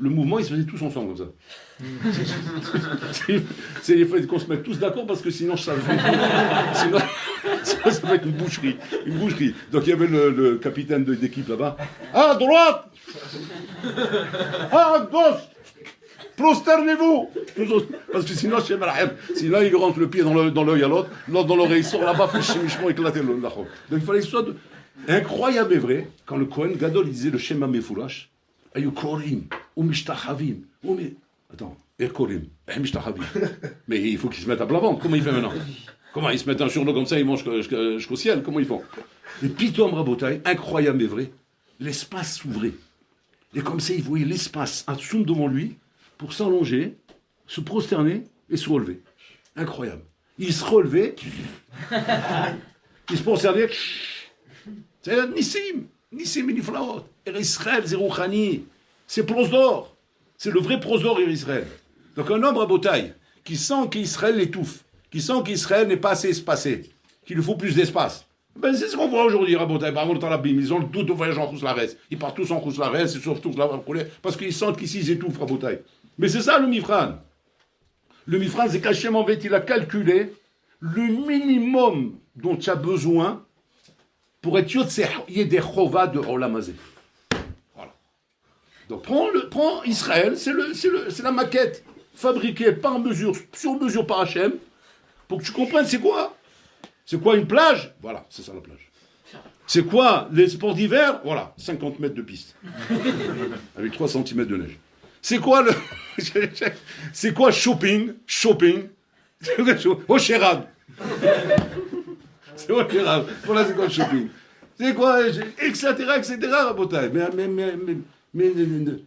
mouvement, ils se faisaient tous ensemble comme ça. Il faut qu'on se mette tous d'accord parce que sinon ça va être une boucherie. Une boucherie. Donc il y avait le capitaine d'équipe là-bas. À droite! À gauche! Prosternez-vous! Parce que sinon, sinon il rentre le pied dans l'œil à l'autre, l'autre dans l'oreille, il sort là-bas, fait chimichement éclater le. Donc il fallait que ce soit incroyable et vrai, quand le Kohen Gadol il disait le Shema Mefoulash, Ayu Korim, ou Mishtachavim, ou attends, Korim, Mishtachavim. Mais il faut qu'ils se mettent à plat ventre. Comment il fait maintenant? Comment ils se mettent un sur l'eau comme ça, ils mangent jusqu'au ciel? Comment ils font? Et Pitom Rabotai, incroyable et vrai, l'espace s'ouvrait. Et comme ça, il voyait l'espace, un tsoum devant lui, pour s'allonger, se prosterner et se relever. Incroyable. Il se relevait, il se prosternait. C'est Nissim Niflaot. Israël, c'est Rouhani. C'est Pros d'or. C'est le vrai Pros d'or, Israël. Donc un homme Rabotai, qui sent qu'Israël l'étouffe, qui sent qu'Israël n'est pas assez espacé, qu'il lui faut plus d'espace. Ben c'est ce qu'on voit aujourd'hui, Rabotai. Ils ont le doute de voyage en Khouzlaret. Ils partent tous en Khouzlaret, ils sont tous là parce qu'ils sentent qu'ici ils étouffent, Rabotai. Mais c'est ça le Mifran. Le Mifran, c'est qu'Hachem en fait, il a calculé le minimum dont tu as besoin pour être Yedé Chova de Olam Hazé. Voilà. Donc prends Israël, c'est la maquette fabriquée par mesure, sur mesure par Hachem, pour que tu comprennes c'est quoi. C'est quoi une plage? Voilà, c'est ça la plage. C'est quoi les sports d'hiver? Voilà, 50 mètres de piste. Avec 3 cm de neige. C'est quoi c'est quoi shopping? Au Chérad. C'est au Chérad. Voilà, c'est quoi le shopping? C'est quoi? Etc. Rabotai. Mais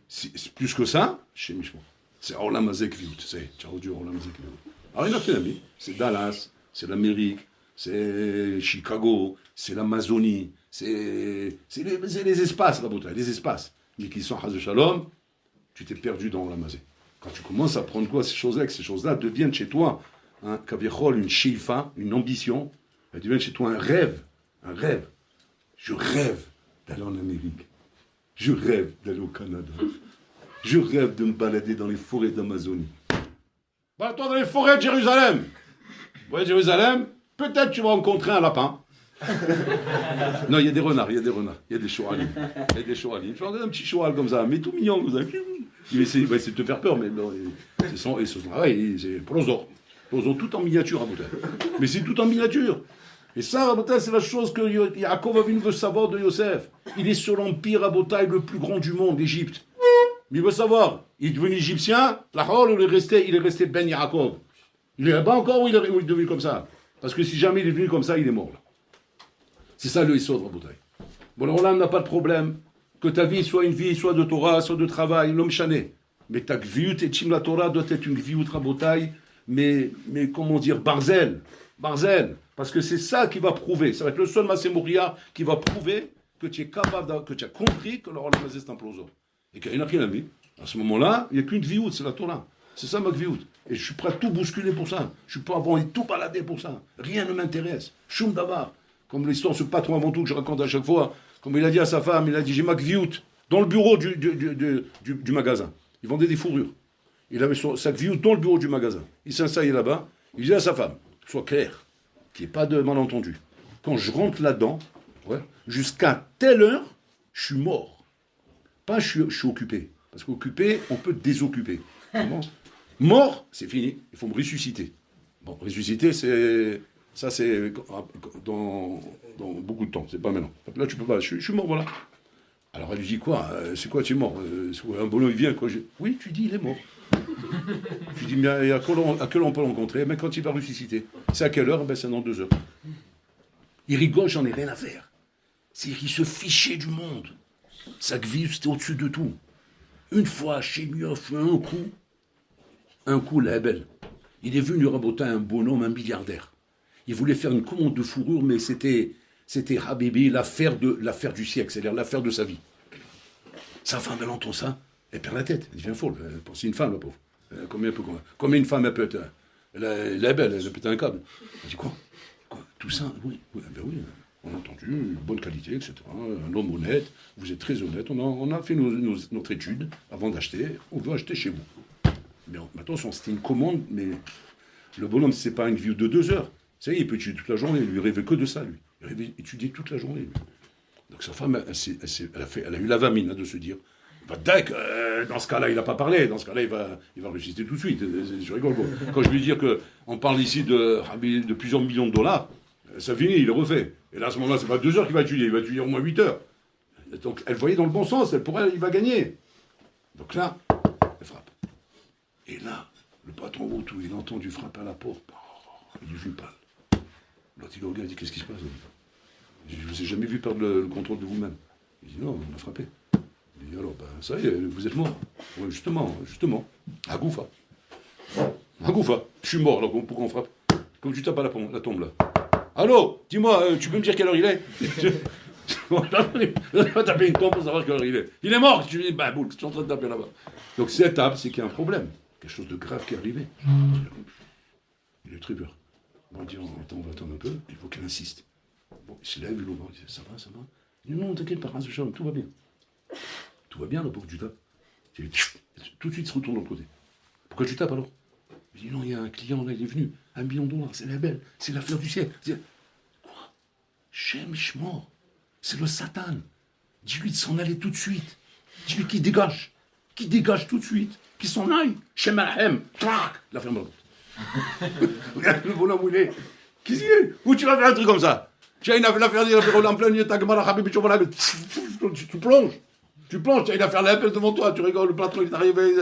c'est plus que ça, chez Michel. C'est Olam Hazé Kviut, tu sais. Tu as audio Olam Hazé Kviut. Alors, il y en a plein d'amis. C'est Dallas, c'est l'Amérique, c'est Chicago, c'est l'Amazonie, c'est les espaces, Rabotai, les espaces. Mais qui sont Hazé Shalom, tu t'es perdu dans Olam Hazé. Quand tu commences à prendre quoi, ces choses-là deviennent chez toi, Kavichol, une shifa, une ambition, elles deviennent chez toi un rêve. Je rêve d'aller en Amérique. Je rêve d'aller au Canada. Je rêve de me balader dans les forêts d'Amazonie. Balade-toi dans les forêts de Jérusalem. Ouais, Jérusalem, peut-être tu vas rencontrer un lapin. Non, il y a des renards, il y a des choalim. Il y a des choalim. Tu vois, un petit choal comme ça, mais tout mignon, comme ça. Il va essayer de te faire peur, mais non, c'est son travail, c'est prosor. Prosor tout en miniature, à Rabotai. Mais c'est tout en miniature. Et ça, Rabotai, c'est la chose que Yaakov Avinu veut savoir de Yosef. Il est sur l'empire, Rabotai, le plus grand du monde, l'Égypte. Mais il veut savoir, il est devenu égyptien, il est resté Ben Yaakov. Il est là-bas encore ou il est devenu comme ça? Parce que si jamais il est devenu comme ça, il est mort là. C'est ça le Yesod, Rabotai. Bon, alors là, on n'a pas de problème. Que ta vie soit une vie, soit de Torah, soit de travail, l'homme chané. Mais ta gviut et Chim la Torah doit être une gviut, Rabotai, mais comment dire, barzel. Barzel. Parce que c'est ça qui va prouver. Ça va être le seul Massé Mouria qui va prouver que tu es capable, que tu as compris que le Olam Hazé c'est un ploso. Et qu'il n'y a rien à vie. À ce moment-là, il n'y a qu'une gviut, c'est la Torah. C'est ça ma gviut. Et je suis prêt à tout bousculer pour ça. Je suis pas bon à tout balader pour ça. Rien ne m'intéresse. Choum d'avar. Comme l'histoire, ce patron avant tout que je raconte à chaque fois, comme il a dit à sa femme, il a dit j'ai ma gviout dans le bureau du magasin. Il vendait des fourrures. Il avait sa gviout dans le bureau du magasin. Il s'installait là-bas. Il dit à sa femme, sois clair, qu'il n'y ait pas de malentendu. Quand je rentre là-dedans, ouais, jusqu'à telle heure, je suis mort. Pas je suis occupé. Parce qu'occupé, on peut désoccuper. Mort, c'est fini. Il faut me ressusciter. Bon, ressusciter, c'est... Ça, c'est dans beaucoup de temps, c'est pas maintenant. Là, tu peux pas, je suis mort, voilà. Alors, elle lui dit quoi? C'est quoi, tu es mort? Un bonhomme, il vient, quoi. Oui, tu dis, il est mort. Je dis, mais à quelle heure on peut le rencontrer? Mais quand il va ressusciter. C'est à quelle heure? Ben, c'est dans 2 heures. Il rigole, j'en ai rien à faire. C'est qu'il se fichait du monde. Sa vie, c'était au-dessus de tout. Une fois, chez lui, a fait un coup, la belle. Il est venu raboter un bonhomme, un milliardaire. Il voulait faire une commande de fourrure, mais c'était Habibi, l'affaire du siècle, c'est-à-dire l'affaire de sa vie. Sa femme, elle entend ça, elle perd la tête, elle devient folle. C'est une femme, la pauvre. Combien une femme, elle peut être... Elle est belle, elle pète un câble. Elle dit quoi? Tout ça? Oui, ben oui, on a entendu, bonne qualité, etc. Un homme honnête, vous êtes très honnête, on a fait notre étude avant d'acheter, on veut acheter chez vous. Mais attention, c'était une commande, mais le bonhomme, c'est pas une vie de 2 heures. Ça y est, il peut étudier toute la journée, lui rêvait que de ça, lui. Il rêvait étudier toute la journée, lui. Donc sa femme, elle a eu la vamine de se dire, bah, dans ce cas-là, il n'a pas parlé, dans ce cas-là, il va ressusciter tout de suite. Je rigole. Quand je lui dis qu'on parle ici de plusieurs millions de dollars, ça finit, il le refait. Et là, à ce moment-là, c'est pas 2 heures qu'il va étudier, il va étudier au moins 8 heures. Donc elle voyait dans le bon sens, il va gagner. Donc là, elle frappe. Et là, le patron Routou, il a entendu frapper à la porte. Il est vu pâle. L'autre, il regarde, il dit, qu'est-ce qui se passe? Je ne vous ai jamais vu perdre le contrôle de vous-même. Il dit, non, on m'a frappé. Il dit, alors, ben, ça y est, vous êtes mort. Ouais, justement. À Goufa. Je suis mort, alors pourquoi on frappe? Comme tu tapes à la tombe, là. Allô, dis-moi, tu peux me dire quelle heure il est? Je vais pas taper une tombe pour savoir quelle heure il est. Il est mort! Tu dis, bah, boule, tu es en train de taper là-bas. Donc, cette étape, c'est qu'il y a un problème. Quelque chose de grave qui est arrivé. Il est très peur. Bon, il dit, attends, on va attendre un peu, il faut qu'il insiste. Bon, il se lève, il ouvre, il dit, ça va? Il dit, non, t'inquiète pas, tout va bien. Tout va bien, là, pour que tu tapes. Il dit, tout de suite, il se retourne de l'autre côté. Pourquoi tu tapes, alors? Il dit, non, il y a un client, là, il est venu, $1 million, c'est la belle, c'est l'affaire du siècle. Quoi? Shem Shmor, c'est le Satan. Dis-lui de s'en aller tout de suite. Dis-lui qu'il dégage tout de suite, qu'il s'en aille. Shem Alhem, la ferme. Regarde le bonhomme où il est. Qu'est-ce qu'il est? Où tu vas faire un truc comme ça? Tu as une affaire à faire en plein milieu de ta gamara, tu plonges. Tu as une affaire à faire devant toi, tu rigoles, le patron il est arrivé.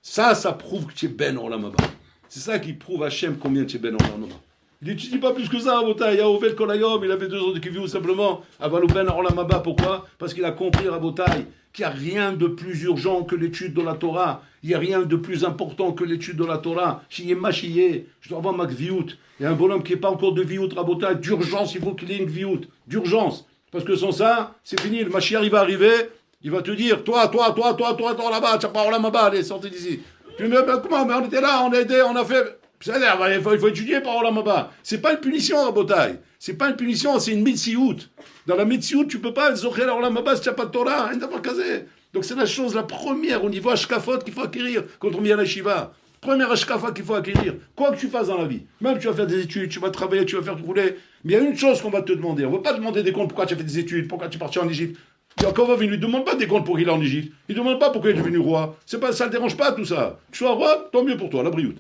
Ça prouve que tu es ben Olam Haba. C'est ça qui prouve à Hachem combien tu es ben Olam Haba. Il n'étudie pas plus que ça, Rabotai. Il a ouvert Kolayom, il a fait 2 ans de Kiviou simplement. Avalou ben Olam Haba. Pourquoi? Parce qu'il a compris, Rabotai, qu'il n'y a rien de plus urgent que l'étude de la Torah. Il n'y a rien de plus important que l'étude de la Torah. Chiye machiye, je dois avoir ma gviout. Il y a un bonhomme qui n'est pas encore de gviout, Rabotai. D'urgence, il faut qu'il ait une gviout. D'urgence. Parce que sans ça, c'est fini. Le Mashiach, il va arriver. Il va te dire, toi, là-bas, tu n'as pas Olam Haba, allez, sortez d'ici. Tu me dis, comment? Mais on était là, on a fait. Il faut étudier par Olam Haba. C'est pas une punition, Rabotai. C'est pas une punition, c'est une mitziout. Dans la mitziout, tu peux pas zocher la Olam Haba si tu n'as pas de Torah, rien d'avoir casé. Donc c'est la chose la première au niveau Ashkafot qu'il faut acquérir quand on vient à la Shiva. Première ashkafa qu'il faut acquérir. Quoi que tu fasses dans la vie. Même tu vas faire des études, tu vas travailler, tu vas faire rouler. Mais il y a une chose qu'on va te demander. On ne va pas te demander des comptes pourquoi tu as fait des études, pourquoi tu es parti en Égypte. Yaakov Avinu, il ne demande pas des comptes pour qu'il est en Égypte. Il ne demande pas pourquoi il est devenu roi. Ça ne le dérange pas tout ça. Tu sois roi, tant mieux pour toi, la brioute.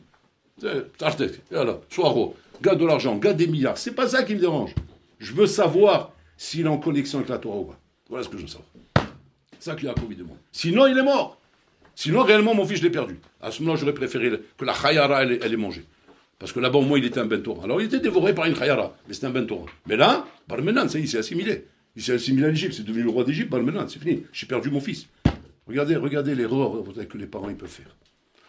Voilà, sois roi. Garde de l'argent, garde des milliards. C'est pas ça qui me dérange. Je veux savoir s'il est en connexion avec la Torah ou pas. Voilà ce que je veux savoir. C'est ça que Yaakov il demande. Sinon, il est mort. Sinon, réellement, mon fils, je l'ai perdu. À ce moment-là, j'aurais préféré que la chayara, elle est mangée. Parce que là-bas, au moins, il était un ben Torah. Alors, il était dévoré par une chayara, mais c'était un ben Torah. Mais là, Balmenan, ça y est, il s'est assimilé. Il s'est assimilé à l'Égypte, c'est devenu le roi d'Égypte, Balmenan, c'est fini. J'ai perdu mon fils. Regardez l'erreur que les parents ils peuvent faire.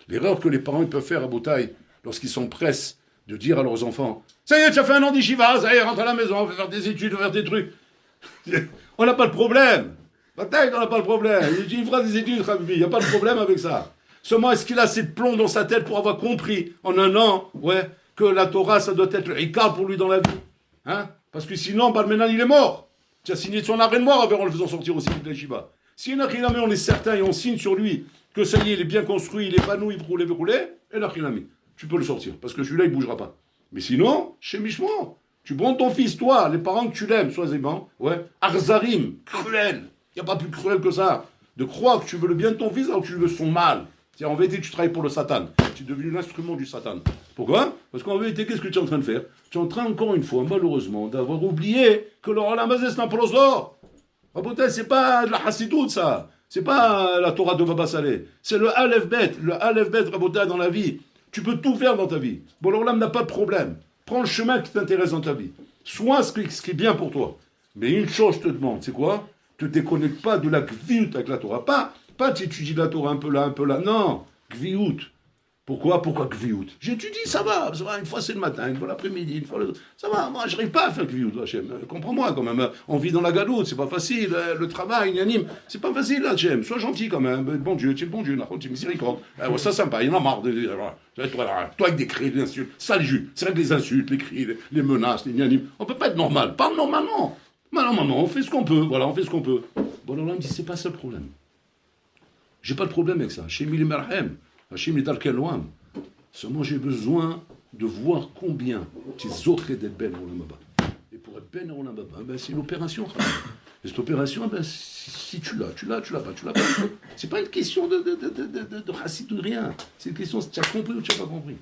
L'erreur que les parents ils peuvent faire à Boutaï, lorsqu'ils s'empressent de dire à leurs enfants, ça y est, tu as fait un an d'Ishiva, ça y est, rentre à la maison, on va faire des études, on va faire des trucs. On n'a pas de problème. Boutaï, on n'a pas de problème. Il fera des études, il n'y a pas de problème avec ça. Seulement, est-ce qu'il a assez de plomb dans sa tête pour avoir compris en un an, que la Torah, ça doit être le Ikar pour lui dans la vie, hein? Parce que sinon, Balmenan, il est mort. Tu as signé son arrêt de mort en le faisant sortir aussi de l'Eshiva. Si Nachilami, on est certain et on signe sur lui que ça y est, il est bien construit, il est épanoui, il veut rouler, et Nachilami, tu peux le sortir, parce que celui-là, il ne bougera pas. Mais sinon, chez Mishmo, tu prends ton fils, toi, les parents que tu l'aimes, sois aimant, Arzarim, cruel, il n'y a pas plus cruel que ça, de croire que tu veux le bien de ton fils alors que tu veux son mal. C'est-à-dire, en vérité, tu travailles pour le Satan. Tu es devenu l'instrument du Satan. Pourquoi? Parce qu'en vérité, qu'est-ce que tu es en train de faire? Tu es en train, encore une fois, malheureusement, d'avoir oublié que le Rolamazé, c'est un prosor. C'est pas de la Hassidout, ça. C'est pas la Torah de Baba Saleh. C'est le Aleph Bet. Le Aleph Bet, Rabotai, dans la vie. Tu peux tout faire dans ta vie. Bon, le Rolam n'a pas de problème. Prends le chemin qui t'intéresse dans ta vie. Sois ce qui est bien pour toi. Mais une chose, je te demande, c'est quoi? Ne te déconnecte pas de la Gviut avec la Torah. Pas tu étudies la Torah un peu là, non. Gviut. Pourquoi Gviut? J'étudie, ça va, une fois c'est le matin, une fois l'après-midi, une fois le... Ça va, moi je n'arrive pas à faire Gviut, Hachem. Comprends-moi quand même, on vit dans la galoute, c'est pas facile, le travail, Yanim, c'est pas facile, Hachem. Sois gentil quand même, bon Dieu, tu es le bon Dieu, tu es miséricorde. Ça sympa, il y en a marre toi avec des cris, des insultes, ça les juges, c'est vrai que les insultes, les cris, les menaces, les Yanim, on peut pas être normal, parle normalement. Normalement, on fait ce qu'on peut, voilà, on fait ce qu'on peut. Bon, alors là, il me dit, c'est pas ça le problème. J'ai pas de problème avec ça. Hachem il est marhem. Hachem est al-Kelouam. Seulement j'ai besoin de voir combien tu es d'être ben Olamaba. Et pour être ben Olamaba, c'est une opération. Et cette opération, si tu l'as pas. C'est pas une question de chassid ou de rien. C'est une question si tu as compris ou tu n'as pas compris.